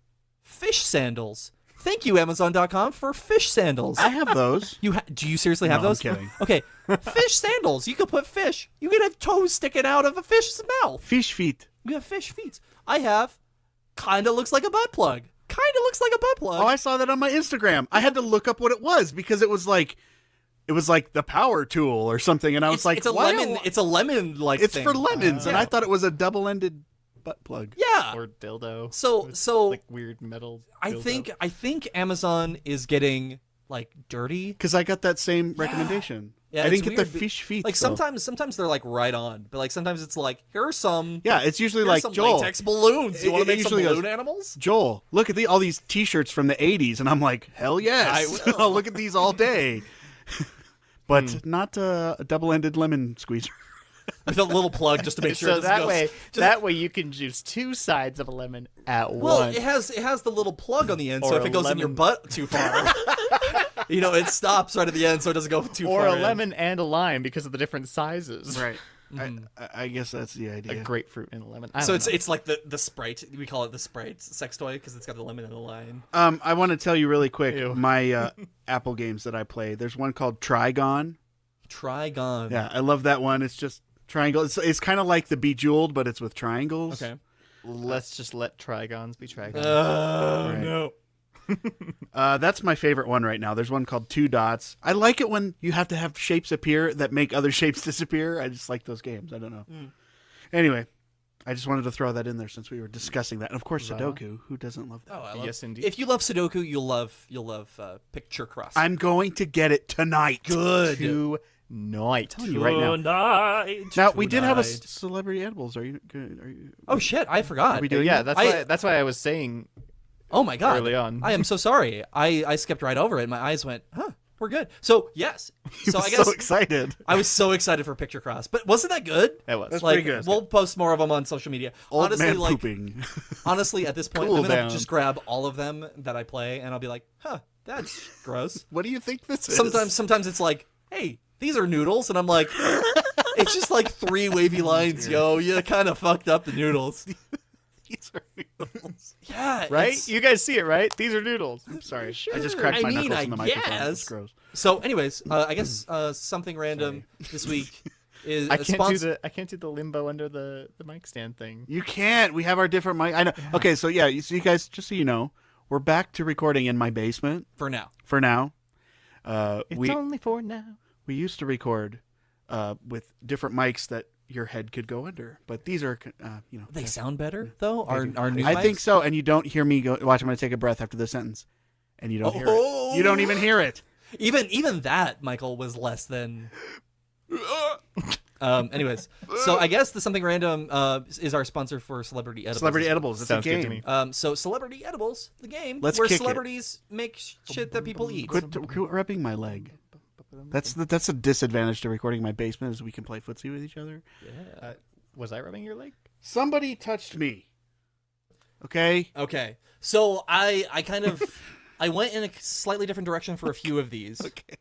fish sandals. Thank you, Amazon.com, for fish sandals. I have those. Do you seriously have No, I'm those? kidding. Okay, fish sandals. You could put fish. You could have toes sticking out of a fish's mouth. Fish feet. You have fish feet. I have. Kinda looks like a butt plug. Kinda looks like a butt plug. Oh, I saw that on my Instagram. I had to look up what it was because it was like the power tool or something, and I was like, it's a why lemon. It's a lemon like. It's thing. for lemons, and Yeah. I thought it was a double-ended butt plug. Yeah. Or dildo. So like weird metal. I dildo. think Amazon is getting like dirty. Because I got that same recommendation. Yeah, I it's didn't get weird, the fish feet. Like though. sometimes they're like right on, but like sometimes it's like here's some Yeah, it's usually here's like some Joel. latex balloons. You want to It make some usually goes, balloon animals? Joel, look at all these T-shirts from the '80s, and I'm like, hell yes, I will. I'll look at these all day. But not a double-ended lemon squeezer. With a little plug just to make sure So this that goes. way, that way you can juice 2 sides of a lemon at Well, once. it has the little plug on the end, so Or if a it goes in your lemon. butt too far, it stops right at the end, so it doesn't go too or far. a in. lemon and a lime because of the different sizes. Right. I guess that's the A idea. grapefruit and a lemon. I So don't know. it's like the Sprite. We call it the Sprite sex toy because it's got the lemon and the lime. I want to tell you really quick Ew. my Apple games that I play. There's one called Trigon. Trigon. Yeah, I love that one. It's just triangle. It's kind of like the Bejeweled, but it's with triangles. Okay. Let's just let trigons be trigons. Oh Right. no. That's my favorite one right now. There's one called Two Dots. I like it when you have to have shapes appear that make other shapes disappear. I just like those games. I don't know. Anyway, I just wanted to throw that in there since we were discussing that. And of course, Sudoku. Who doesn't love that? Oh, I love. Yes, indeed. If you love Sudoku, you'll love Picture Cross. I'm going to get it tonight. good. Tonight. telling you right now. Tonight. Now we did have a Tonight. celebrity edibles. Are you good? Are you? Oh shit! I forgot. Are we doing Yeah, it? that's why I was saying Oh my god. early on. I am so sorry. I skipped right over it. My eyes went, huh? We're good. So yes. He So was I guess so excited. I was so excited for Picture Cross, but wasn't that good? That was. That's Like pretty good. we'll post more of them on social media. Old honestly, man like pooping. honestly, at this point, Cool I'm gonna down. just grab all of them that I play, and I'll be like, huh, that's gross. What do you think this is? Sometimes it's like, hey, these are noodles, and I'm like, it's just like 3 wavy lines, yo. You kind of fucked up the noodles. These are noodles. Yeah, Right? it's- You guys see it, right? These are noodles. I'm sorry. Sure. I just cracked I my mean, knuckles I in the microphone. guess. It's gross. So, anyways, I guess something random this week is I a can't do the limbo under the mic stand thing. You can't. We have our different mic. I know. Okay, so yeah, you guys, just so you know, we're back to recording in my basement for now. for now. It's only for now. We used to record with different mics that your head could go under, but these are, They sound better though. Our new I think mics? so. And you don't hear me go. Watch, I'm going to take a breath after this sentence, and you don't hear Oh. it. You don't even hear it. Even that, Michael, was less than. Anyways, so I guess the something random is our sponsor for Celebrity Edibles. Celebrity edibles. It's Sounds a good to game. me. So Celebrity Edibles, the game Let's where kick it. celebrities make shit that people eat. Quit rubbing my leg. That's a disadvantage to recording in my basement, is we can play footsie with each other. Yeah. Was I rubbing your leg? Somebody touched me. Okay. Okay, so I kind of I went in a slightly different direction for a few of these, Okay.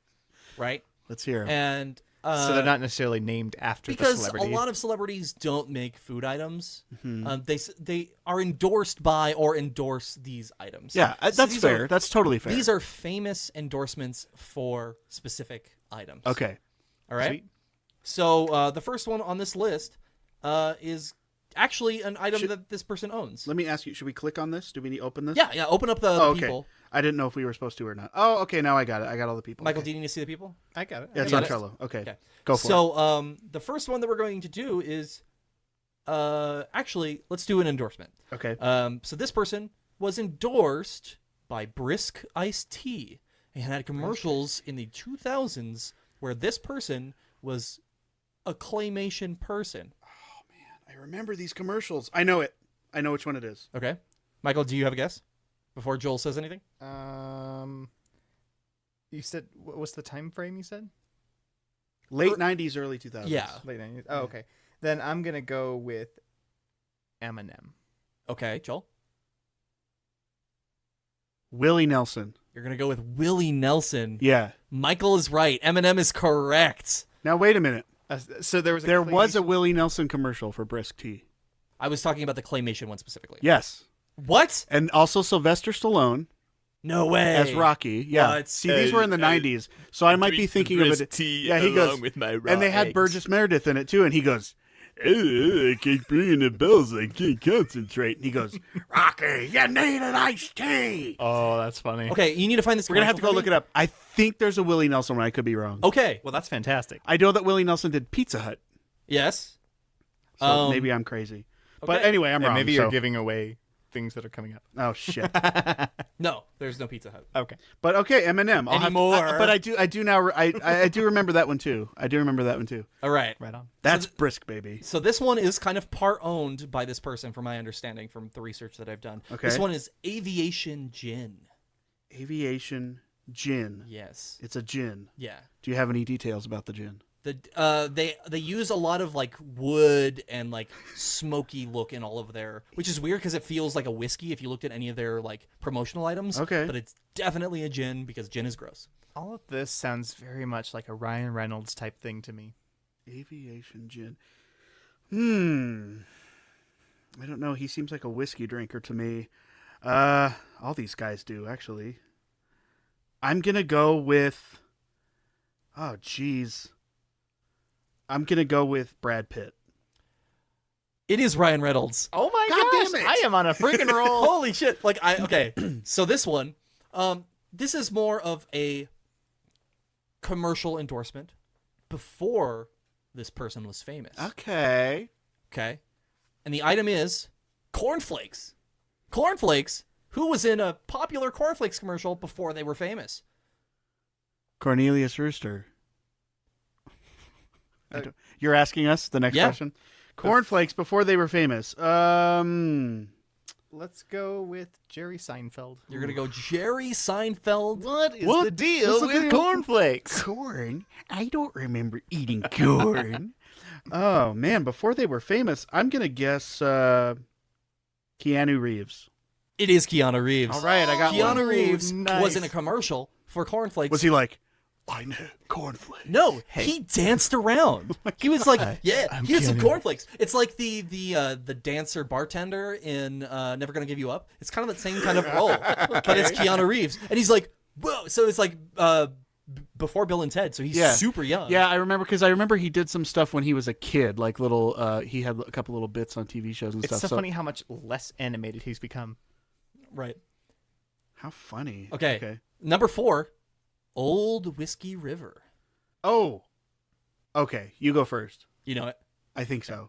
right? Let's hear 'em. And So they're not necessarily named after the because a celebrity. lot of celebrities don't make food items. They are endorsed by or endorse these items. Yeah, So that's these fair. are- That's totally fair. These are famous endorsements for specific items. okay. All right. Sweet. So the first one on this list is actually an item Should- that this person owns. Let me ask you: should we click on this? Do we need to open this? Yeah. Open up the Oh, okay. people. I didn't know if we were supposed to or not. Oh, okay. Now I got it. I got all the people. Michael, Okay. do you need to see the people? I got it. Yeah, it's You on got it? Trello. Okay. Okay. Go for it. So the first one that we're going to do is actually let's do an endorsement. Okay. So this person was endorsed by Brisk Iced Tea and had commercials in the 2000s where this person was a claymation person. I remember these commercials. I know it. I know which one it is. Okay. Michael, do you have a guess before Joel says anything? You said what's the time frame? You said Late 90s, early 2000s. Yeah. late 90s. Oh, okay. Then I'm gonna go with Eminem. Okay, Joel. Willie Nelson. You're gonna go with Willie Nelson. Yeah. Michael is right. Eminem is correct. Now wait a minute. So there was a Willie Nelson commercial for Brisk Tea. I was talking about the claymation one specifically. Yes. What? And also Sylvester Stallone No way. as Rocky. Yeah. What? See, these were in the 90s, so I might be thinking of it. Yeah, he goes, with my raw and they had eggs. Burgess Meredith in it too, and he goes, I keep ringing the bells, I can't concentrate. And he goes, Rocky, you need an iced tea. Oh, that's funny. Okay, you need to find this. We're going to have to go look it up. I think there's a Willie Nelson one. I could be wrong. Okay. Well, that's fantastic. I know that Willie Nelson did Pizza Hut, Yes. so maybe I'm crazy. But okay. anyway, I'm wrong. Maybe you're so- giving away things that are coming up. Oh, shit. No, there's no Pizza Hut. Okay. But okay, Eminem. Anymore. But I do now. I do remember that one too. All right. Right on. That's Brisk, baby. So this one is kind of part owned by this person, from my understanding, from the research that I've done. Okay. This one is Aviation Gin. Aviation gin. Yes. It's a gin. Yeah. Do you have any details about the gin? They use a lot of like wood and like smoky look in all of their, which is weird because it feels like a whiskey if you looked at any of their like promotional items. Okay. But it's definitely a gin because gin is gross. All of this sounds very much like a Ryan Reynolds type thing to me. Aviation gin. I don't know. He seems like a whiskey drinker to me. All these guys do, actually. I'm gonna go with. Oh, jeez. I'm gonna go with Brad Pitt. It is Ryan Reynolds. Oh my God gosh! damn it. I am on a freaking roll. Holy shit! Like okay. So this one, this is more of a commercial endorsement before this person was famous. Okay. Okay. And the item is cornflakes. Cornflakes. Who was in a popular cornflakes commercial before they were famous? Cornelius Rooster. You're asking us the next Yeah. question? Cornflakes before they were famous. Let's go with Jerry Seinfeld. You're gonna go Jerry Seinfeld. What is What? the deal What's the with deal? cornflakes? Corn? I don't remember eating corn. Oh, man. Before they were famous, I'm going to guess Keanu Reeves. It is Keanu Reeves. All right, I got Keanu one. Reeves Nice. was in a commercial for cornflakes. Was he like, I know cornflakes? No, he danced around. He was like, "Yeah, I'm here's some Keanu. cornflakes." It's like the dancer bartender in Never Gonna Give You Up. It's kind of the same kind of role, but it's Keanu Reeves, and he's like, "Whoa!" So it's like before Bill and Ted, so he's Yeah. super young. Yeah, I remember he did some stuff when he was a kid, like little. He had a couple little bits on TV shows and It's stuff. so funny how much less animated he's become. right. How funny. Okay. Number 4, Old Whiskey River. Oh. Okay, you go first. You know it. I think so.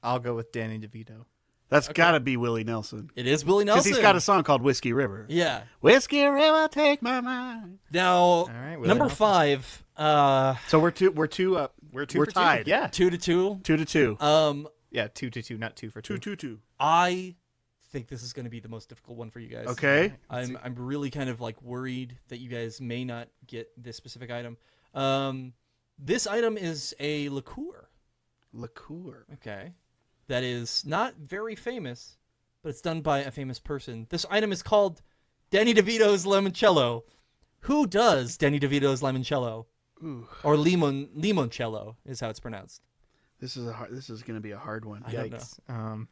I'll go with Danny DeVito. That's got to be Willie Nelson. It is Willie Because Nelson. he's got a song called Whiskey River. Yeah. Whiskey River, take my mind. Now, right, Willie number Nelson. 5. So we're two up. We're two We're for two. tied. Yeah. 2-2. 2-2. Yeah, 2-2, not 2 for 2. 2-2. I think this is going to be the most difficult one for you guys. Okay. I'm really kind of like worried that you guys may not get this specific item. This item is a liqueur. Liqueur. Okay. That is not very famous, but it's done by a famous person. This item is called Danny DeVito's Limoncello. Who does Danny DeVito's Limoncello? Ooh. Or limoncello is how it's pronounced. This is going to be a hard one. I don't know. Yikes.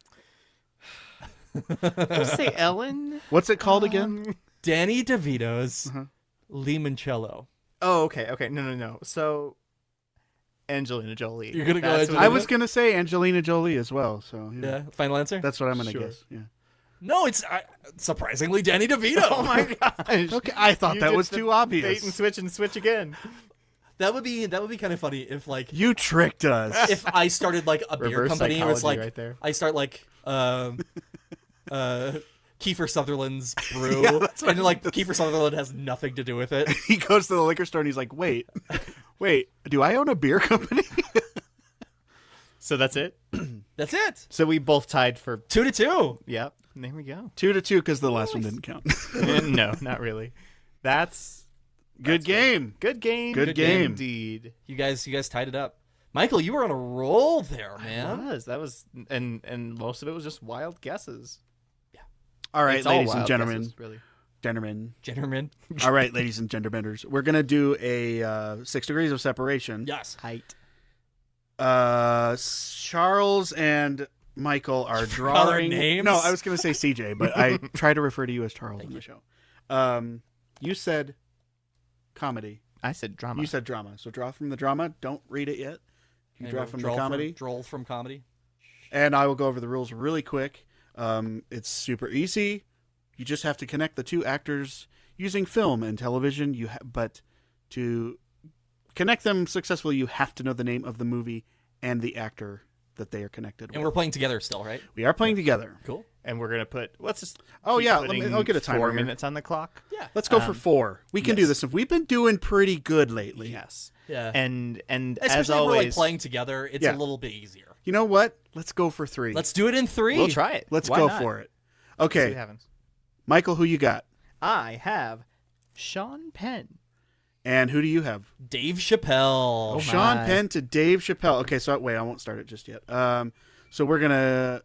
Let's say Ellen. What's it called again? Danny DeVito's Uh-huh. limoncello. Oh, okay. No. So, Angelina Jolie. You're gonna go That's Angelina? what I it was is? going to say Angelina Jolie as well. So Yeah, final answer? That's what I'm going to Sure. guess. Yeah. No, it's surprisingly Danny DeVito. Oh my gosh. Okay, I thought You that did was the too obvious. Bait and switch again. That would be kind of funny if like You tricked us. if I started like a beer Reverse company where it's like psychology right there. I start like Kiefer Sutherland's brew Yeah, that's what and like Kiefer Sutherland has nothing to do with it. He goes to the liquor store and he's like, wait, do I own a beer company? So that's it. That's it. So we both tied for. 2-2. Yep. There we go. 2-2 because the last one didn't count. No, not really. That's Good game. good game. Good game. indeed. You guys tied it up. Michael, you were on a roll there, man. That was, and most of it was just wild guesses. All right, It's all ladies and wild gentlemen, guesses, really. Gentlemen. All right, ladies and genderbenders. We're going to do a 6 degrees of separation. Yes. Height. Charles and Michael are forgot our drawing. names? No, I was going to say CJ, but I try to refer to you as Charles in the show. You said comedy. I said drama. You said drama. So draw from the drama. Don't read it yet. You draw from the comedy. Draw from comedy. And I will go over the rules really quick. It's super easy. You just have to connect the two actors using film and television. But to connect them successfully, you have to know the name of the movie and the actor that they are connected And with. we're playing together still, right? We are playing together. Cool. And we're gonna put. Let's just. Oh keep yeah, putting I'll get a timer 4 here. minutes on the clock. Yeah. Let's go for 4. We can do yes. this. If we've been doing pretty good lately. Yes. Yeah. And Especially as if we're like always, playing together, it's Yeah. a little bit easier. You know what? Let's go for 3. Let's do it in 3. we'll try it. Let's Why go not? for it. See Okay, what happens. Michael, who you got? I have Sean Penn. And who do you have? Dave Chappelle. Oh, Sean my. Penn to Dave Chappelle. Okay, so wait, I won't start it just yet. So we're gonna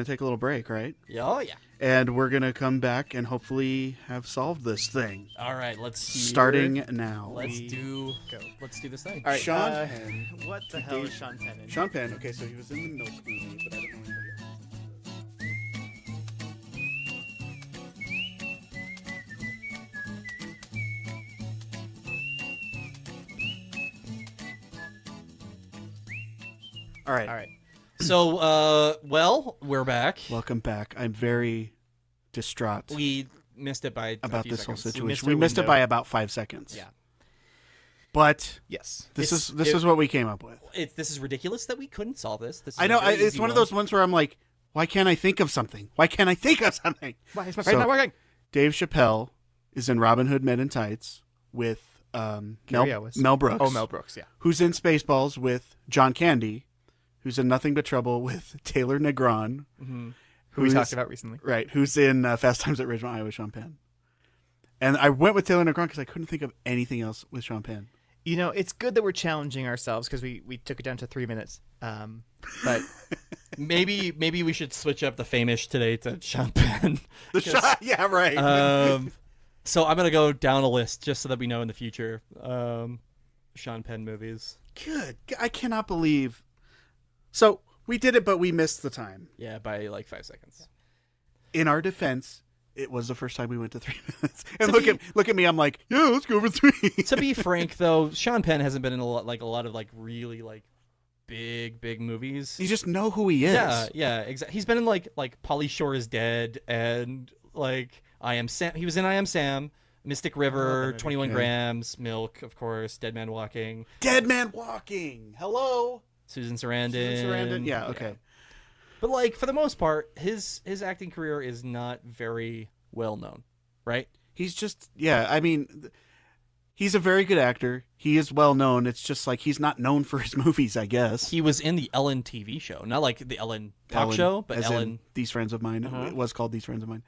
take a little break, right? Oh yeah. And we're gonna come back and hopefully have solved this thing. All right. Let's Starting now. Let's do go. Let's do this thing. All right, Sean uh, Penn. What the hell is Sean Penn in? Sean Penn. Okay, so he was in the Milk movie, but I don't know anybody else. All right. All right. So, well, we're back. Welcome back. I'm very distraught We missed it by a about few this whole seconds. situation. our We missed it window. by about 5 seconds. Yeah. But Yes. this It's- is what we came up with. This is ridiculous that we couldn't solve this. This is I know. a very It's easy one of those ones where I'm like, why can't I think of something? Why can't I think of something? Why is my So- brain not working? Dave Chappelle is in Robin Hood Men in Tights with Gary Ellis. Mel Brooks. Oh, Mel Brooks. Yeah. Who's in Spaceballs with John Candy, who's in Nothing But Trouble with Taylor Negron, Who we talked about recently. right? Who's in Fast Times at Ridgemont High with Sean Penn. And I went with Taylor Negron because I couldn't think of anything else with Sean Penn. You know, it's good that we're challenging ourselves because we took it down to 3 minutes. But Maybe we should switch up the famous today to Sean Penn. The shot, yeah, right. So I'm gonna go down a list just so that we know in the future. Sean Penn movies. Good. I cannot believe. So we did it, but we missed the time. Yeah, by like 5 seconds. In our defense, it was the first time we went to 3 minutes. And To look at me. I'm like, yeah, let's go for 3. To be frank, though, Sean Penn hasn't been in a lot of really big movies. You just know who he is. Yeah, exactly. He's been in like Pauly Shore is Dead and like I Am Sam. He was in I Am Sam, Mystic River, 21 Okay. Grams, Milk, of course, Dead Man Walking, Dead Man Walking. Hello. Susan Sarandon. Susan Sarandon. Yeah. Okay. But like for the most part, his acting career is not very well known, right? He's just I mean, he's a very good actor. He is well known. It's just like he's not known for his movies, I guess. He was in the Ellen TV show, not like the Ellen talk Ellen, show, but as in Ellen. These Friends of Mine. Uh-huh. It was called These Friends of Mine.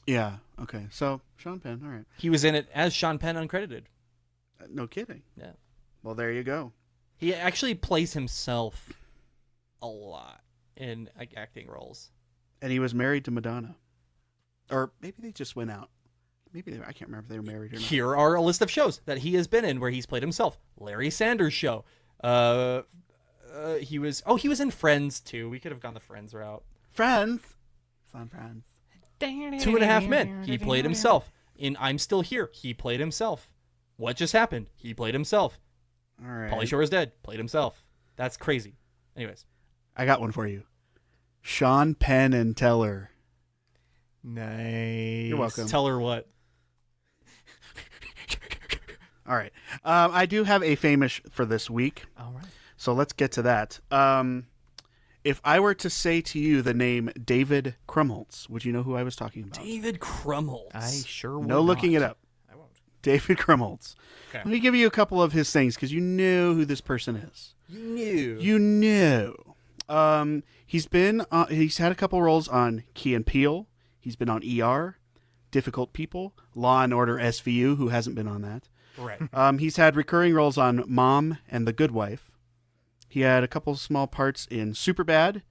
Yeah. Okay. So Sean Penn. All right. He was in it as Sean Penn, uncredited. No kidding. Yeah. Well, there you go. He actually plays himself a lot in like, acting roles. And he was married to Madonna, or maybe they just went out. Maybe I can't remember if they were married or not. Here are a list of shows that he has been in where he's played himself. Larry Sanders Show. He was in Friends too. We could have gone the Friends route. Friends. It's on Friends. 2.5 Men. He played himself. In I'm Still Here. He played himself. What Just Happened. He played himself. All right. Pauly Shore is Dead. Played himself. That's crazy. Anyways. I got one for you. Sean Penn and Teller. nice. You're welcome. Tell her what. All right. I do have a famous for this week, All right. so let's get to that. If I were to say to you the name David Krumholtz, would you know who I was talking about? David Krumholtz. I sure will No looking it up. I won't. David Krumholtz. Okay. Let me give you a couple of his things because you know who this person is. You knew. You know. He's had a couple roles on Key and Peele. He's been on ER, Difficult People, Law and Order SVU, who hasn't been on that. Right. He's had recurring roles on Mom and The Good Wife. He had a couple small parts in Superbad,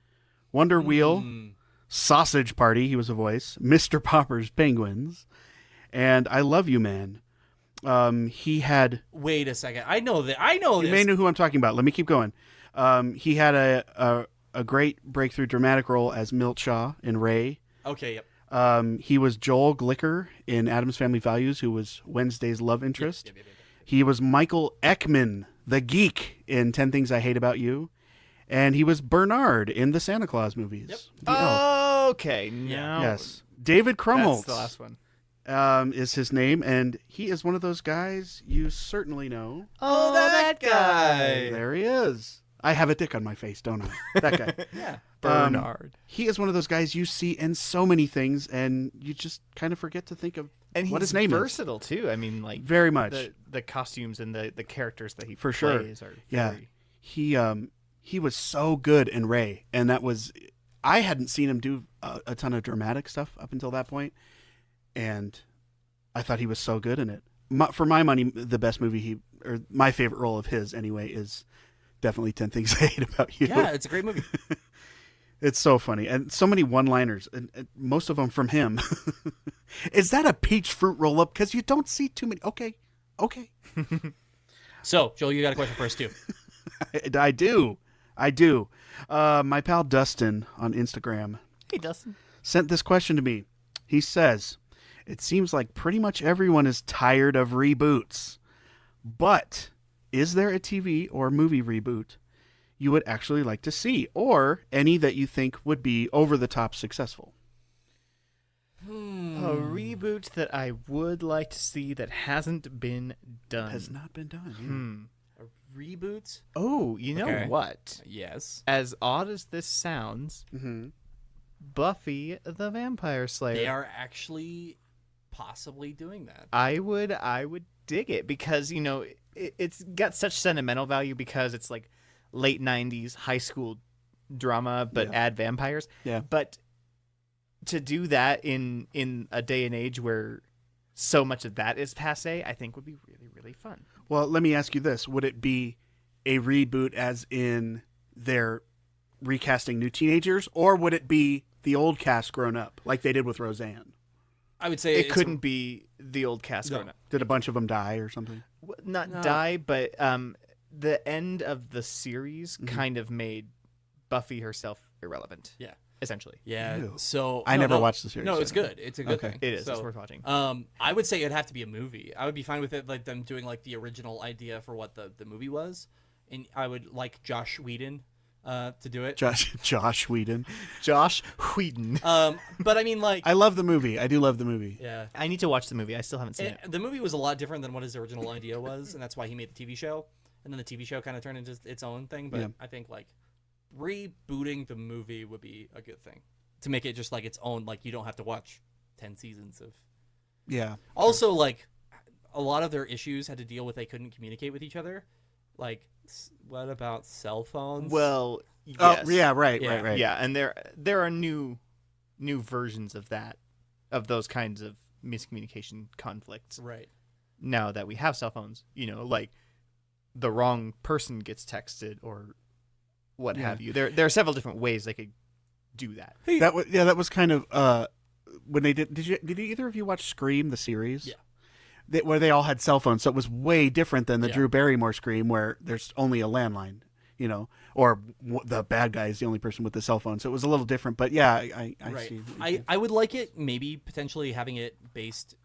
Wonder Wheel, Sausage Party, he was a voice. Mr. Popper's Penguins, and I Love You Man. He had. Wait a second. I know that. I know You this. may know who I'm talking about. Let me keep going. He had a great breakthrough dramatic role as Milt Shaw in Ray. Okay. Yep. He was Joel Glicker in Addams Family Values, who was Wednesday's love interest. Yep. He was Michael Ekman, the geek, in 10 Things I Hate About You. And he was Bernard in the Santa Claus movies. Yep. The elf. Okay. Now. Yes. David That's Krumholtz the last one. is his name, and he is one of those guys you certainly know. Oh, that guy. There he is. I have a dick on my face, don't I? That guy. Yeah. Bernard. He is one of those guys you see in so many things, and you just kind of forget to think of And what he's his name versatile too. I mean, like Very much. the costumes and the characters that he For sure. plays are Yeah. very... He was so good in Ray, and that was I hadn't seen him do a ton of dramatic stuff up until that point, and I thought he was so good in it. For my money, the best movie or my favorite role of his anyway is definitely 10 Things I Hate About You. Yeah, it's a great movie. It's so funny, and so many one-liners, and most of them from him. Is that a peach fruit roll-up? Because you don't see too many. Okay. So, Joel, you got a question for us too. I do. My pal Dustin on Instagram Hey, Dustin. sent this question to me. He says, "It seems like pretty much everyone is tired of reboots, but is there a TV or movie reboot you would actually like to see, or any that you think would be over-the-top successful?" A reboot that I would like to see that hasn't been done. Has not been done. A reboot? Oh, you know Okay. what? Yes. As odd as this sounds, Mm-hmm. Buffy the Vampire Slayer. They are actually possibly doing that. I would dig it because it's got such sentimental value because it's like late 90s high school drama but Yeah. add vampires. Yeah. But to do that in a day and age where so much of that is passé, I think would be really, really fun. Well, let me ask you this. Would it be a reboot as in they're recasting new teenagers, or would it be the old cast grown up, like they did with Roseanne? I would say It it's couldn't be the old cast No. grown up. Did a bunch of them die or something? Not No. die, but the end of the series kind of made Buffy herself irrelevant. Yeah. Essentially. Yeah. Ew. So I never watched the series, No, so it's I don't know. good. It's a good Okay. thing. It is. So, It's worth watching. I would say it'd have to be a movie. I would be fine with it, like them doing like the original idea for what the movie was, and I would like Josh Whedon to do it. Josh Whedon. Josh Whedon. But I mean, like, I love the movie. I do love the movie. yeah. I need to watch the movie. I still haven't seen it. The movie was a lot different than what his original idea was, and that's why he made the TV show. And then the TV show kind of turned into its own thing. But Yeah. I think like rebooting the movie would be a good thing to make it just like its own. Like you don't have to watch 10 seasons of. Yeah. Also, like a lot of their issues had to deal with they couldn't communicate with each other. Like, what about cell phones? Well, yes. Oh, yeah, right, Yeah. right. Yeah, and there are new versions of that, of those kinds of miscommunication conflicts. right. Now that we have cell phones, like the wrong person gets texted or what Yeah. have you. There are several different ways they could do that. That was kind of when they did either of you watch Scream the series? Yeah. Where they all had cell phones, so it was way different than the Yeah. Drew Barrymore Scream, where there's only a landline, or the bad guy is the only person with the cell phone. So it was a little different, but yeah, I Right. see. I would like it maybe potentially having it based.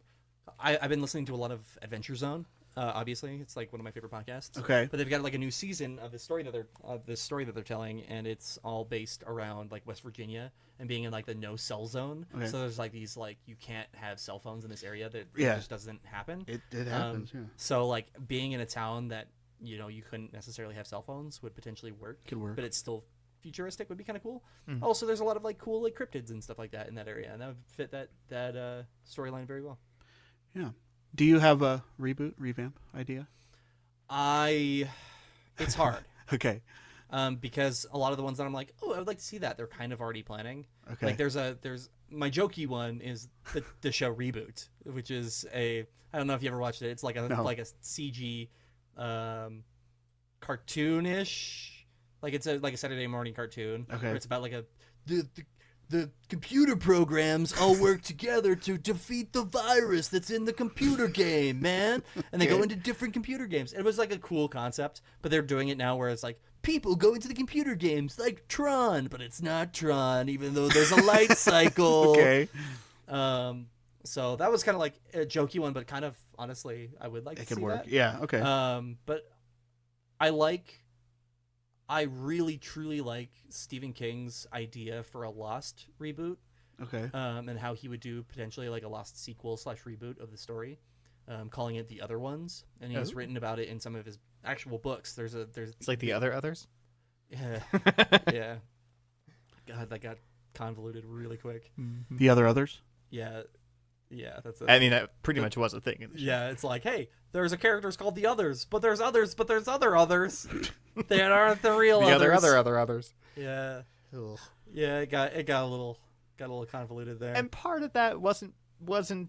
I've been listening to a lot of Adventure Zone. Obviously, it's like one of my favorite podcasts. Okay. But they've got like a new season of the story that they're telling, and it's all based around like West Virginia and being in like the no cell zone. Okay. So there's like these like you can't have cell phones in this area that Yeah. just doesn't happen. It happens. Yeah. So like being in a town that you couldn't necessarily have cell phones would potentially work. Could work. But it's still futuristic would be kind of cool. Also, there's a lot of like cool like cryptids and stuff like that in that area, and that would fit that storyline very well. Yeah. Do you have a revamp idea? It's hard. Okay. Because a lot of the ones that I'm like, oh, I would like to see that, they're kind of already planning. Okay. Like there's my jokey one is the show Reboot, which is I don't know if you ever watched it. It's like a No. like a CG cartoonish, like it's a Saturday morning cartoon. Okay. Where it's about like the computer programs all work together to defeat the virus that's in the computer game, man. And they go into different computer games. It was like a cool concept, but they're doing it now where it's like, people go into the computer games like Tron, but it's not Tron, even though there's a light cycle. Okay. So that was kind of like a jokey one, but kind of, honestly, I would like to see work. that. Yeah, okay. But I really, truly like Stephen King's idea for a Lost reboot. Okay. And how he would do potentially like a Lost sequel / reboot of the story, calling it The Other Ones. And he's written about it in some of his actual books. It's like the others. Yeah. Yeah. God, that got convoluted really quick. The others? Yeah. Yeah, that's it. I mean, that pretty much was a thing in the show. Yeah, it's like, hey, there's a character called the Others, but there's others, but there's other others. They aren't the real The others. others. Yeah. Ugh. Yeah, it got a little convoluted there. And part of that wasn't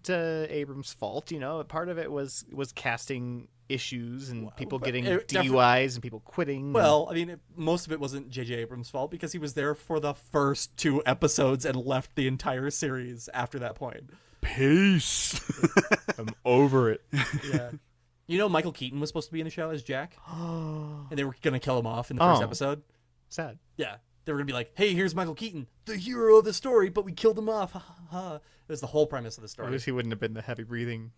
Abrams' fault, you know. Part of it was casting issues and people getting DUIs and people quitting. Well, I mean, most of it wasn't J.J. Abrams' fault because he was there for the first 2 episodes and left the entire series after that point. Peace. I'm over it. Yeah. You know, Michael Keaton was supposed to be in the show as Jack, and they were gonna kill him off in the first episode. Sad. Yeah, they were gonna be like, "Hey, here's Michael Keaton, the hero of the story, but we killed him off." Ha, ha, ha. It was the whole premise of the At story. least he wouldn't have been the heavy breathing.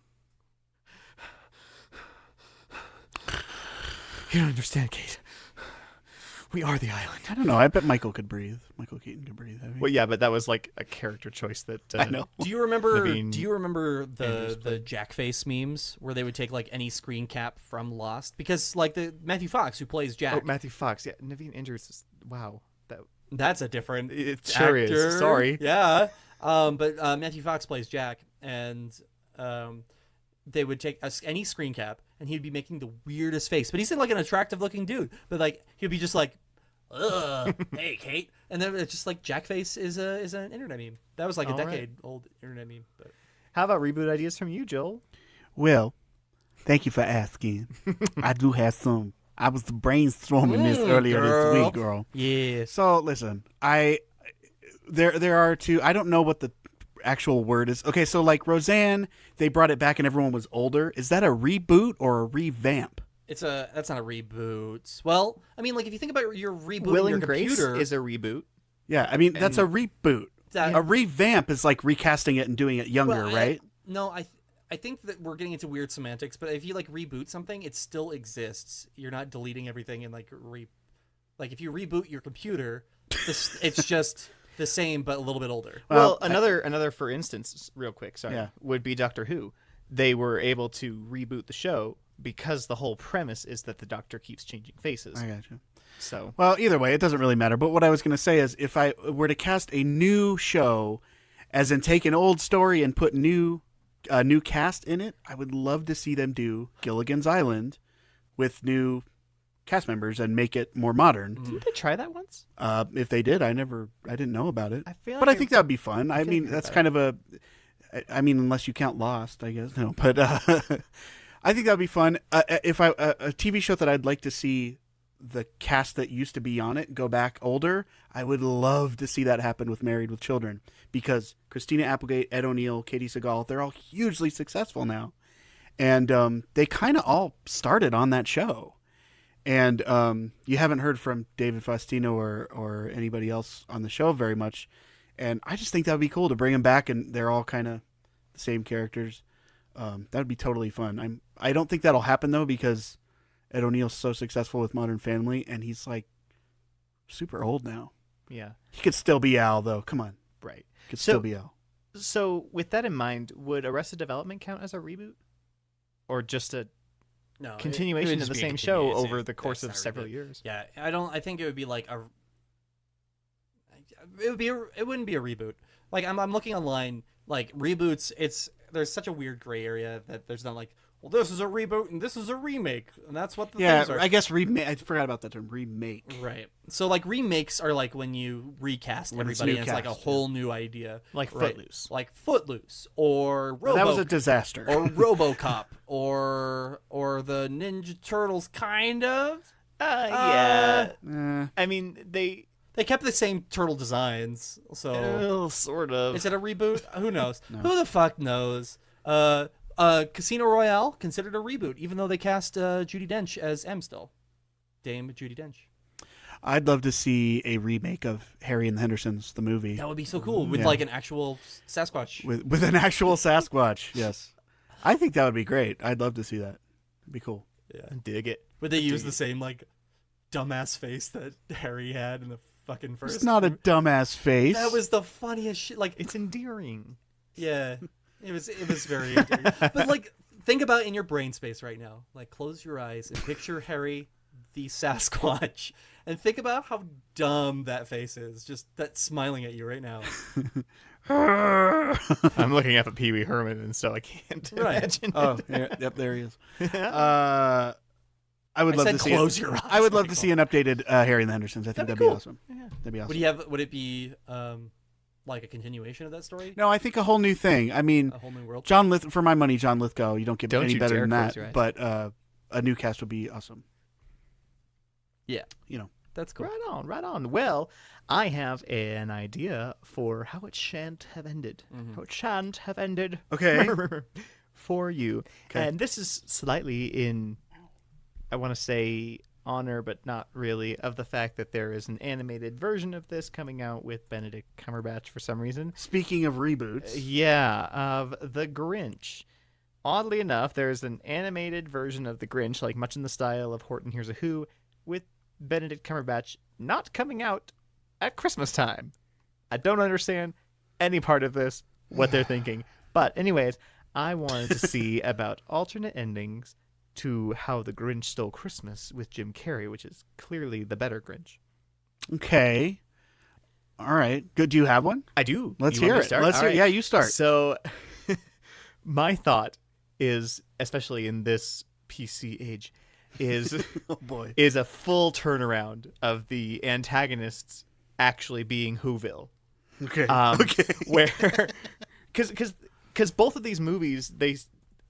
You don't understand, Kate. We are the island. I don't know. I bet Michael could breathe. Michael Keaton could breathe heavy. Well, yeah, but that was like a character choice that I know. Do you remember? Naveen Do you remember Andrews the played. Jackface memes where they would take like any screen cap from Lost? Because like the Matthew Fox who plays Jack, Oh, Matthew Fox. Yeah, Naveen Andrews. Wow. that's a different It sure is. actor. Sorry. Yeah. But Matthew Fox plays Jack, and they would take any screen cap, and he'd be making the weirdest face. But he's like an attractive-looking dude. But like he'd be just like, "Ugh, hey Kate," and then it's just like Jackface is an internet meme. That was like a All right. decade-old internet meme. But How about reboot ideas from you, Joel? Well, thank you for asking. I do have some. I was brainstorming this earlier this week, girl. yeah, So listen, there are 2. I don't know what the actual word is. Okay, so like Roseanne, they brought it back and everyone was older. Is that a reboot or a revamp? that's not a reboot. Well, I mean, like if you think about your rebooting Will your and Grace computer, is a reboot. Yeah, I mean that's a reboot. That- A revamp is like recasting it and doing it younger, Well, right? I think that we're getting into weird semantics, but if you like reboot something, it still exists. You're not deleting everything and like if you reboot your computer, it's just the same but a little bit older. Well, another for instance, real quick, sorry, Yeah. would be Doctor Who. They were able to reboot the show because the whole premise is that the Doctor keeps changing faces. I got you. So Well, either way, it doesn't really matter. But what I was going to say is if I were to cast a new show, as in take an old story and put new cast in it, I would love to see them do Gilligan's Island with new cast members and make it more modern. didn't they try that once? If they did, I didn't know about it. I feel But like I think that would be fun. I mean, heard that's about kind of a. I mean, unless you count Lost, I guess no. But I think that would be fun. If a TV show that I'd like to see the cast that used to be on it go back older, I would love to see that happen with Married with Children, because Christina Applegate, Ed O'Neill, Katie Seagal, they're all hugely successful now, and they kind of all started on that show. And you haven't heard from David Faustino or anybody else on the show very much, and I just think that would be cool to bring them back, and they're all kind of the same characters. That would be totally fun. I don't think that'll happen though, because Ed O'Neill's so successful with Modern Family, and he's like super old now. Yeah, He could still be Al though. Come on, right. he could So- still be Al. So with that in mind, would Arrested Development count as a reboot, or just a No, continuation it of would the just be a same show continuation. over the course That's of not a several reboot. years? Yeah, I think it would be like it wouldn't be a reboot. Like I'm looking online, like reboots. There's such a weird gray area that there's not like, well, this is a reboot and this is a remake, and that's what the Yeah, things are. I guess remake. I forgot about that term, remake. Right. So like remakes are like when you recast When it's everybody new and it's like a cast, whole new idea. Like Right. Footloose. Like Footloose or That was a disaster. or RoboCop or the Ninja Turtles kind of. Yeah. Eh, I mean, they They kept the same turtle designs, so Oh, sort of. is it a reboot? Who knows? No. Who the fuck knows? Casino Royale considered a reboot, even though they cast Judi Dench as M still. Dame Judi Dench. I'd love to see a remake of Harry and the Hendersons, the movie, That would be so cool with Yeah. like an actual Sasquatch. with an actual Sasquatch. Yes, I think that would be great. I'd love to see that. It'd be cool. Yeah. Dig it. Would they use the same like dumbass face that Harry had in the fucking first? It's not a dumbass face. That was the funniest shit. Like, It's endearing. yeah, it was very endearing. But like, think about in your brain space right now. Like, close your eyes and picture Harry, the Sasquatch, and think about how dumb that face is. Just that smiling at you right now. I'm looking up at Pee Wee Herman, and so I can't Right. imagine. Oh, yep, there he is. I would I love said to see. close your eyes. I would love to Michael. see an updated Harry and the Hendersons. I think That'd that'd be be cool. awesome. Yeah. That'd be awesome. Would you have? Would it be like a continuation of that story? No, I think a whole new thing. I mean, A whole new world. for my money, John Lithgow. You don't get Don't any you better dare than close that. your eyes. But a new cast would be awesome. Yeah, You know. that's cool. Right on, right on. Well, I have an idea for how it shan't have ended. How it shan't have ended. Okay. For you. Okay. And this is slightly in, I want to say, honor, but not really, of the fact that there is an animated version of this coming out with Benedict Cumberbatch for some reason. Speaking of reboots, Yeah, of The Grinch. Oddly enough, there's an animated version of The Grinch, like much in the style of Horton Hears a Who, with Benedict Cumberbatch not coming out at Christmas time. I don't understand any part of this, what they're thinking. But anyways, I wanted to see about alternate endings to How the Grinch Stole Christmas with Jim Carrey, which is clearly the better Grinch. okay, all right, good. Do you have one? I do. Let's You want hear me it. to start? Let's All hear. right. Yeah, you start. So, my thought is, especially in this PC age, is Oh boy. is a full turnaround of the antagonists actually being Whoville. Okay. Okay. Where, because both of these movies, they,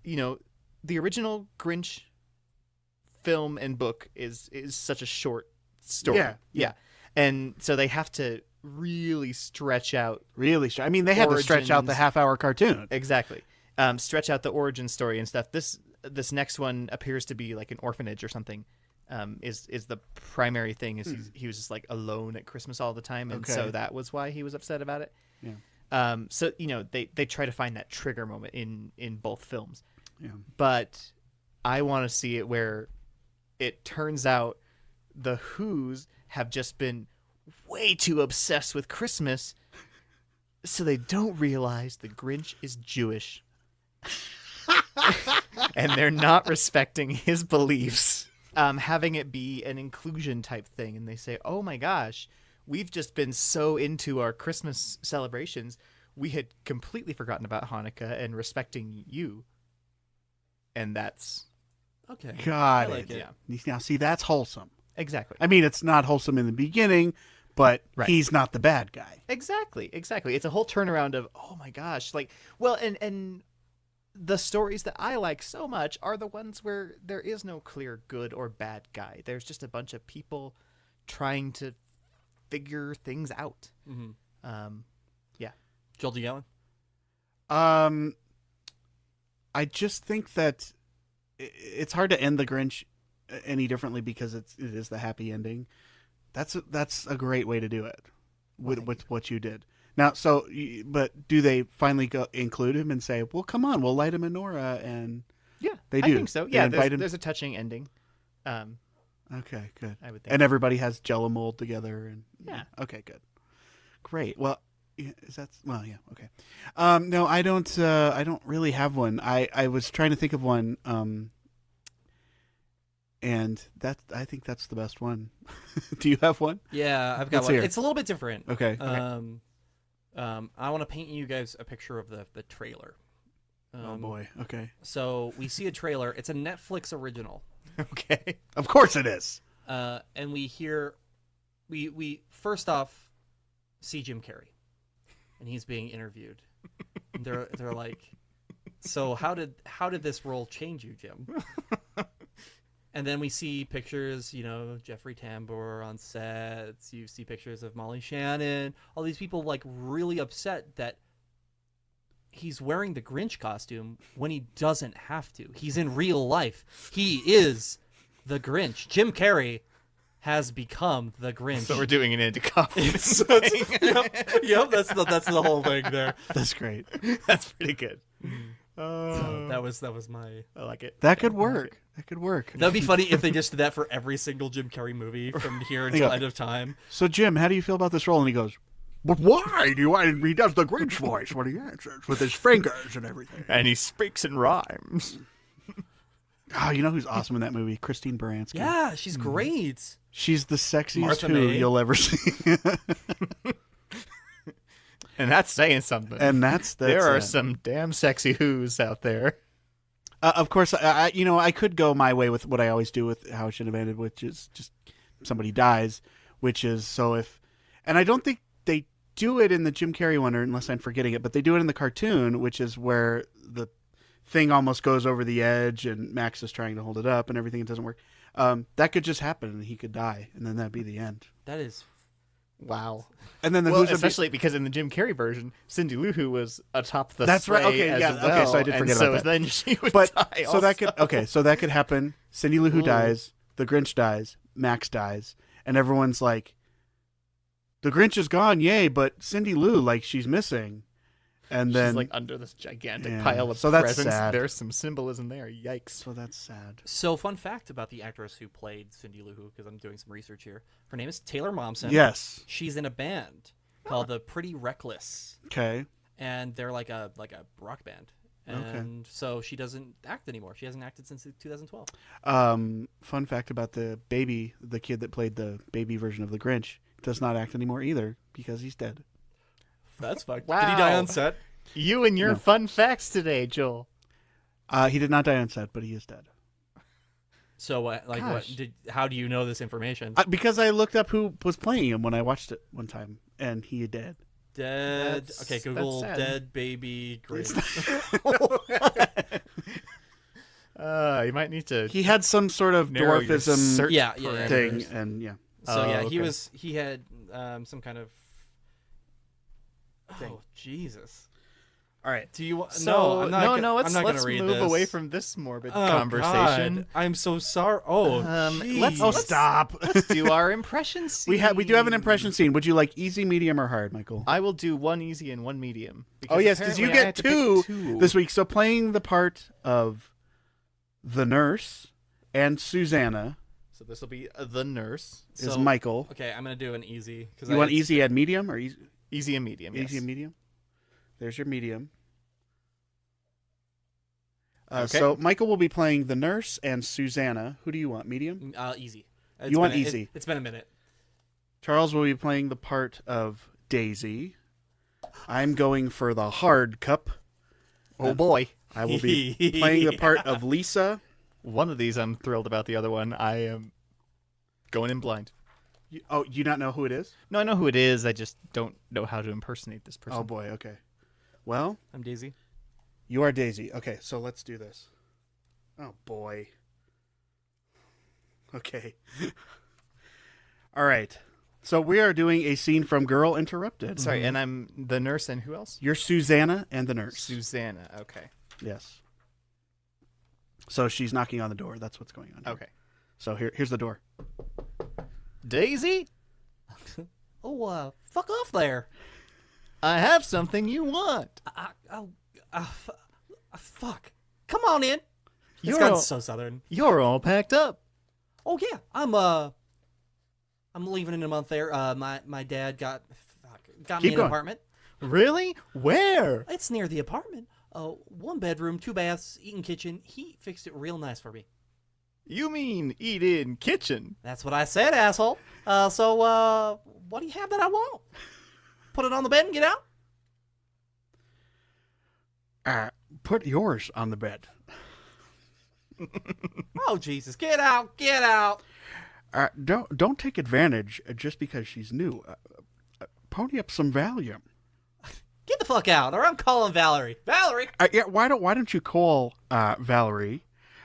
the original Grinch film and book is such a short story. Yeah. And so they have to really stretch out Really? I mean, they had to stretch out the Origins. half-hour cartoon. exactly, stretch out the origin story and stuff. This next one appears to be like an orphanage or something. Is the primary thing is he was just like alone at Christmas all the time, and Okay. so that was why he was upset about it. Yeah. So they try to find that trigger moment in both films, Yeah. but I want to see it where it turns out the Who's have just been way too obsessed with Christmas, so they don't realize the Grinch is Jewish. And they're not respecting his beliefs, having it be an inclusion type thing. And they say, oh my gosh, we've just been so into our Christmas celebrations, we had completely forgotten about Hanukkah and respecting you. And that's Okay. Got I like it. it. Yeah. Now, see, that's wholesome. exactly. I mean, it's not wholesome in the beginning, but Right. he's not the bad guy. Exactly. It's a whole turnaround of, oh my gosh, like, well, and the stories that I like so much are the ones where there is no clear good or bad guy. There's just a bunch of people trying to figure things out. Mm-hmm. Yeah. Joel, do you got one? I just think that it's hard to end the Grinch any differently because it is the happy ending. That's a great way to do it with what you did. Now, but do they finally go include him and say, "Well, come on, we'll light a menorah," and Yeah, They I do. think so. They Yeah, invite him- there's a touching ending. okay, good. I would think. And everybody has Jello mold together, and Yeah. okay, good, great. Well, yeah, yeah, okay. No, I don't. I don't really have one. I was trying to think of one. And I think that's the best one. Do you have one? Yeah, I've got Let's one. hear it. It's a little bit different. Okay. I want to paint you guys a picture of the trailer. Oh boy. Okay. So we see a trailer. It's a Netflix original. Okay. Of course it is. And we hear, we first off see Jim Carrey, and he's being interviewed. And they're like, so how did this role change you, Jim? And then we see pictures, Jeffrey Tambor on sets. You see pictures of Molly Shannon. All these people like really upset that he's wearing the Grinch costume when he doesn't have to. He's in real life. He is the Grinch. Jim Carrey has become the Grinch. So we're doing an into coffee. Yep, that's the whole thing there. That's great. That's pretty good. So that was my. I like it. That could work. That could work. That'd be funny if they just did that for every single Jim Carrey movie from here until end of time. So Jim, how do you feel about this role? And he goes, "But why do you?" He does the Grinch voice when he answers with his fingers and everything. And he speaks in rhymes. Oh, you know who's awesome in that movie? Christine Baranski. Yeah, she's great. She's the sexiest Martha who May. you'll ever see. And that's saying something. And that's there are it. some damn sexy who's out there. Of course, I could go my way with what I always do with How It Should Have Ended, which is just somebody dies, which is so if, and I don't think they do it in the Jim Carrey one, or unless I'm forgetting it, but they do it in the cartoon, which is where the thing almost goes over the edge and Max is trying to hold it up and everything, it doesn't work. That could just happen and he could die, and then that'd be the end. That is. Wow. And then the Well, Who's especially because in the Jim Carrey version, Cindy Lou Who was atop the That's right. sleigh Okay, as yeah. well, Okay, so I did forget and about so that. then she would But die so that also. could happen. Cindy Lou Who Ooh. dies, the Grinch dies, Max dies, and everyone's like, the Grinch is gone, yay! But Cindy Lou, like, she's missing, and then She's like under this gigantic Yeah. pile of So that's presents. sad. There's some symbolism there. Yikes. so that's sad. So, fun fact about the actress who played Cindy Lou Who, because I'm doing some research here. Her name is Taylor Momsen. Yes. She's in a band called the Pretty Reckless, Okay. and they're like a rock band. And so she doesn't act anymore. She hasn't acted since 2012. Fun fact about the kid that played the baby version of the Grinch, does not act anymore either because he's dead. That's fucked. Wow. Did he die on set? You and your No. fun facts today, Joel. He did not die on set, but he is dead. So, Gosh. how do you know this information? Because I looked up who was playing him when I watched it one time, and he dead. Dead. That's- Okay, that's Google sad. dead baby Grinch. You might need to He had some sort of narrow your dwarfism search Yeah. thing, parameters. and yeah. So Oh, yeah, okay. he had some kind of. Thing. Oh Jesus! All right. Do you want? So, no, I'm not no, gonna, no. I'm not Let's gonna read move this. away from this morbid Oh, conversation. God. I'm so sorry. Oh, Let's jeez. Stop. let's do our impression scene. We do have an impression scene. Would you like easy, medium, or hard, Michael? I will do one easy and one medium. Oh yes, because you apparently I get had to pick two this week. So playing the part of the nurse and Susanna So this will be the nurse. is So- Michael. Okay, I'm gonna do an easy. Cause You want easy and medium, or easy, Easy and medium. Yes. easy and medium? There's your medium. Okay. So Michael will be playing the nurse and Susanna. Who do you want, medium? Easy. You want been a- easy. It's been a minute. Charles will be playing the part of Daisy. I'm going for the hard cup. Oh boy. I will be playing the part of Lisa. One of these I'm thrilled about. The other one I am going in blind. You not know who it is? No, I know who it is. I just don't know how to impersonate this person. Oh boy, okay. Well, I'm Daisy. you are Daisy. Okay, so let's do this. Oh boy. Okay. All right. So we are doing a scene from Girl Interrupted. Sorry, and I'm the nurse, and who else? You're Susanna and the nurse. Susanna. Okay. Yes. So she's knocking on the door. That's what's going on here. Okay. So here's the door. Daisy, Oh, fuck off there. I have something you want. Fuck. Come on in. It's You're gotten all- so southern. You're all packed up. Oh yeah, I'm leaving in a month there. My dad got Keep me an going. apartment. Really? Where? It's near the apartment. 1 bedroom, 2 baths, eating kitchen. He fixed it real nice for me. You mean eat in kitchen? That's what I said, asshole. So what do you have that I want? Put it on the bed and get out? Put yours on the bed. Oh Jesus, get out, get out. Don't take advantage just because she's new. Pony up some Valium. Get the fuck out, or I'm calling Valerie. Valerie! Yeah, why don't you call Valerie?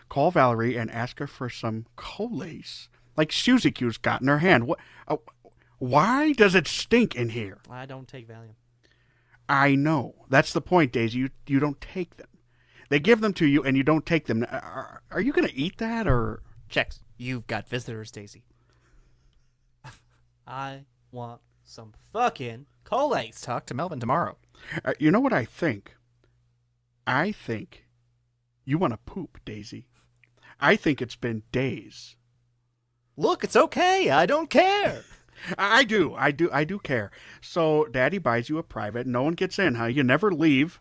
call Valerie and ask her for some collace, like Suzy Q's got in her hand. Why does it stink in here? I don't take Valium. I know. That's the point, Daisy. You don't take them. They give them to you, and you don't take them. Are you going to eat that, or... Checks. You've got visitors, Daisy. I want some fucking collace. Talk to Melvin tomorrow. You know what I think? I think you want to poop, Daisy. I think it's been days. Look, it's okay. I don't care. I do care. So Daddy buys you a private. No one gets in, huh? You never leave,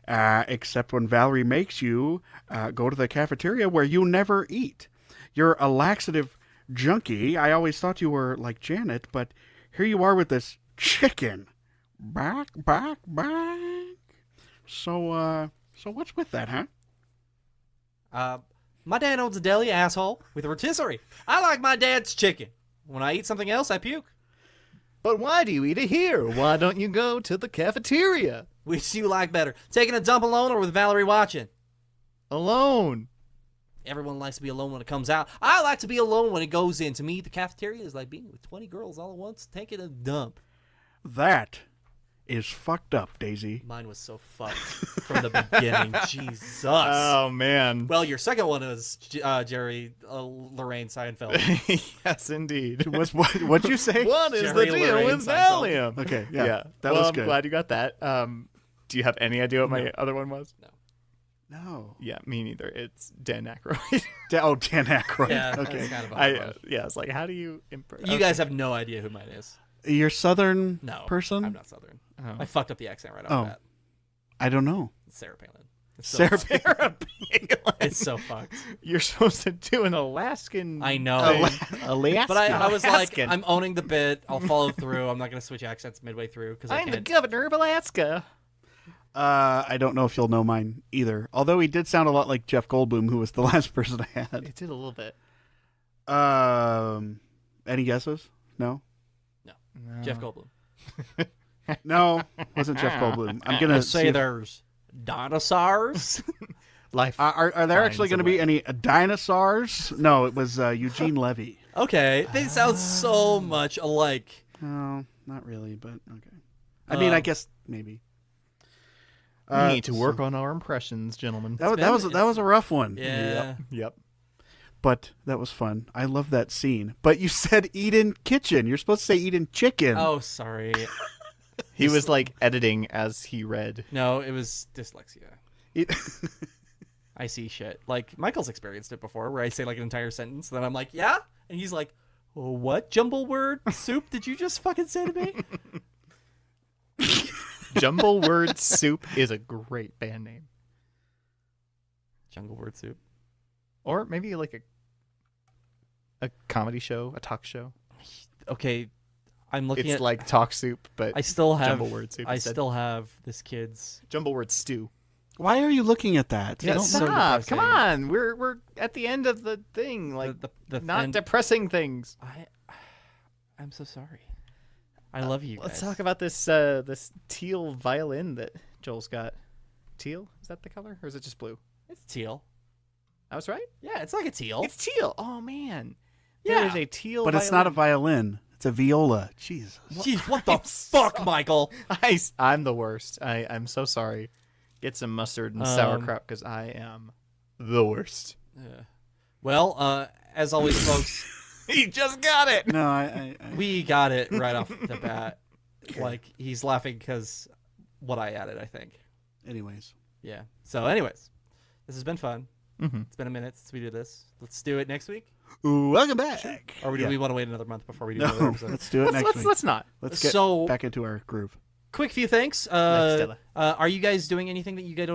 except when Valerie makes you go to the cafeteria where you never eat. You're a laxative junkie. I always thought you were like Janet, but here you are with this chicken. Back. So what's with that, huh? My dad owns a deli, asshole, with a rotisserie. I like my dad's chicken. When I eat something else, I puke. But why do you eat it here? Why don't you go to the cafeteria? Which do you like better, taking a dump alone or with Valerie watching? Alone. Everyone likes to be alone when it comes out. I like to be alone when it goes in. To me, the cafeteria is like being with 20 girls all at once, taking a dump. That is fucked up, Daisy. Mine was so fucked from the beginning. Jesus. Oh, man. Well, your second one is Jerry Lorraine Seinfeld. Yes, indeed. What'd you say? What is Jerry the deal Lorraine with Seinfeld. Valium? Okay, yeah. That well, was I'm good. glad you got that. Do you have any idea what my other one was? No. Yeah, me neither. It's Dan Aykroyd. Dan Aykroyd. Yeah, Okay. that's kind of a It's like, how do you... You guys have no idea who mine is. You're Southern No, person? I'm not Southern. Oh. I fucked up the accent right off Oh. the bat. I don't know. It's Sarah Palin. It's so Sarah fucked. Sarah Palin. It's so fucked. You're supposed to do an Alaskan... I know. Alaskan. But I was like, Alaskan. I'm owning the bit. I'll follow through. I'm not going to switch accents midway through because I I'm the can't. governor of Alaska. I don't know if you'll know mine either. Although he did sound a lot like Jeff Goldblum, who was the last person I had. It did a little bit. Any guesses? No? No. Jeff Goldblum. No, wasn't Jeff Goldblum. I'm gonna say there's dinosaurs. Life. Are there finds actually a going to be way. any dinosaurs? No, it was Eugene Levy. Okay, they sound so much alike. No, not really, but okay. I mean, I guess maybe. We need to work on our impressions, gentlemen. That was a rough one. Yeah. Yep. But that was fun. I love that scene. But you said Eden Kitchen. You're supposed to say Eden Chicken. Oh, sorry. He was like editing as he read. No, it was dyslexia. It- I see shit. Like, Michael's experienced it before, where I say, like, an entire sentence, then I'm like, yeah? And he's like, well, what jumble word soup did you just fucking say to me? Jumble Word Soup is a great band name. Jungle word soup. Or maybe like a comedy show, a talk show. Okay, I'm looking It's at... like Talk Soup, but I still have... Jumble word soup I instead. still have this kid's... Jumble Word Stew. Why are you looking at that? Yeah, Don't- so Stop! depressing. Come on, we're at the end of the thing. Like not and depressing things. I'm so sorry. I love you guys. Let's talk about this this teal violin that Joel's got. Teal? Is that the color, or is it just blue? It's teal. I was right. Yeah, it's like a teal. It's teal. Oh man. Yeah. There is a teal. But it's not a violin. It's a viola. Jesus. Jeez, what the fuck, Michael? I'm the worst. I'm so sorry. Get some mustard and sauerkraut because I am the worst. Yeah. Well, as always, folks, He just got it. No, I we got it right off the bat. Like, he's laughing because what I added, I think. anyways. Yeah. So, anyways, this has been fun. Mm-hmm. It's been a minute since we did this. Let's do it next week. Welcome back. Or do Yeah. we want to wait another month before we do another No, episode? let's do it next week. Let's not. Let's get So- back into our groove. Quick few things. Stella. Are you guys doing anything that you guys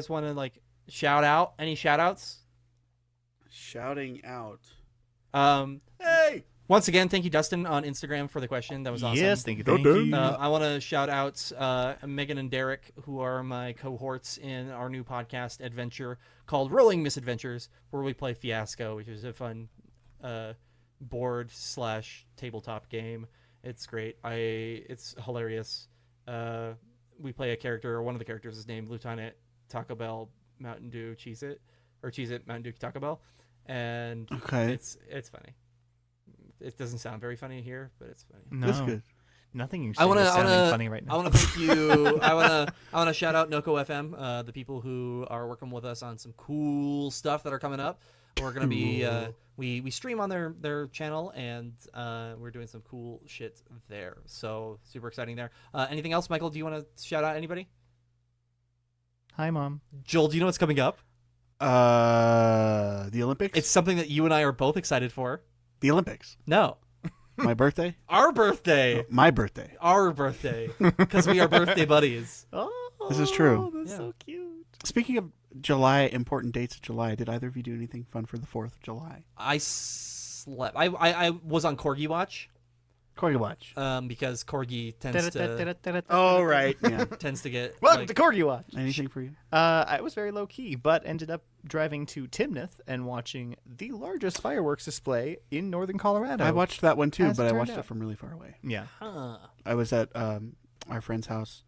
want to like shout out? Any shout outs? Shouting out. Hey. Once again, thank you, Dustin, on Instagram for the question. That was awesome. Yes, thank you. Thank Thank you. you. I want to shout out Megan and Derek, who are my cohorts in our new podcast adventure called Rolling Misadventures, where we play Fiasco, which is a fun board / tabletop game. It's great. It's hilarious. We play a character, or one of the characters is named Lieutenant Taco Bell Mountain Dew Cheez-It. or Cheez-It Mountain Dew Taco Bell, and Okay. it's funny. It doesn't sound very funny here, but it's funny. No, That's good. nothing you're I saying wanna- is I sounding wanna- funny right now. I want to thank you. I want to shout out Noco FM, the people who are working with us on some cool stuff that are coming up. We're gonna be we stream on their channel, and we're doing some cool shit there. So super exciting there. Anything else, Michael? Do you want to shout out anybody? Hi, Mom. Joel, do you know what's coming up? The Olympics? It's something that you and I are both excited for. the Olympics. No, My birthday? our birthday. My birthday. Our birthday, because we are birthday buddies. Oh, This is true. That's Yeah. so cute. Speaking of July, important dates of July, did either of you do anything fun for the 4th of July? I slept. I was on Corgi Watch, Corgi Watch. because Corgi tends Oh, right. Yeah. to get. Welcome like- to Corgi Watch. Anything for you? I was very low key, but ended up driving to Timnath and watching the largest fireworks display in northern Colorado. I watched that one too, As it but I turned watched out. it from really far away. Yeah. Huh. I was at our friend's house,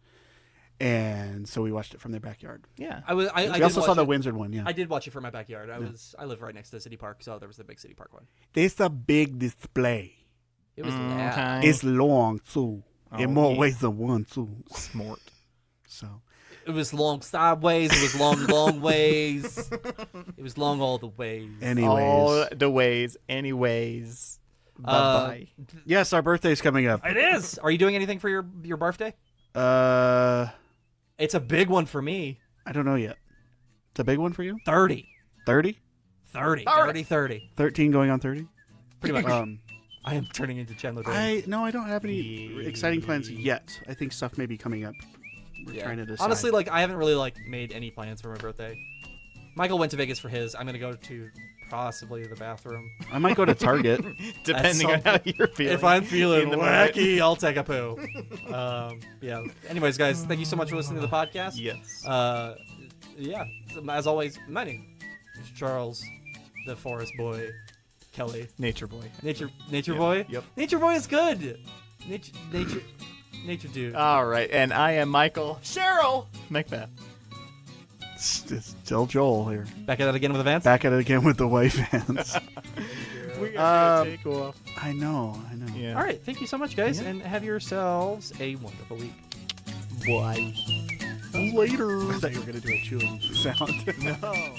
and so we watched it from their backyard. Yeah. I We did also saw watch the it. Windsor one, yeah. I did watch it from my backyard. I live right next to the city park, so there was the big city park one. There's a big display. It was Okay. It's long too. In Oh, more yeah. ways than one too. Smart. So It was long sideways. It was long ways. It was long all the ways. anyways, All the ways. Anyways. Bye-bye. yes, our birthday's coming up. It is. Are you doing anything for your birthday? I It's a big one for me. don't know yet. It's a big one for you. 30. 30? 30. 13 going on 30. Pretty much. Oh. I am turning into Chandler Bing. I don't have any exciting plans yet. I think stuff may be coming up. We're trying to decide. Honestly, like I haven't really like made any plans for my birthday. Michael went to Vegas for his. I'm gonna go to possibly the bathroom. I might go to Target. Depending on how you're feeling. If I'm feeling in the moment. wacky, I'll take a poo. Yeah. Anyways, guys, thank you so much for listening to the podcast. Yes. Yeah. As always, my name is Charles, the Forest Boy, Kelly, Nature boy. Nature Yep, Boy. yep. Nature Boy is good. Nature dude. All right. And I am Michael Cheryl Macbeth. It's still Joel here. Back at it again with the Vans. Back at it again with the white fans. We got to Um, take off. I know. Yeah. All right. Thank you so much, guys, Yeah. and have yourselves a wonderful week. Bye. Later. I thought you were going to do a chewing sound. No.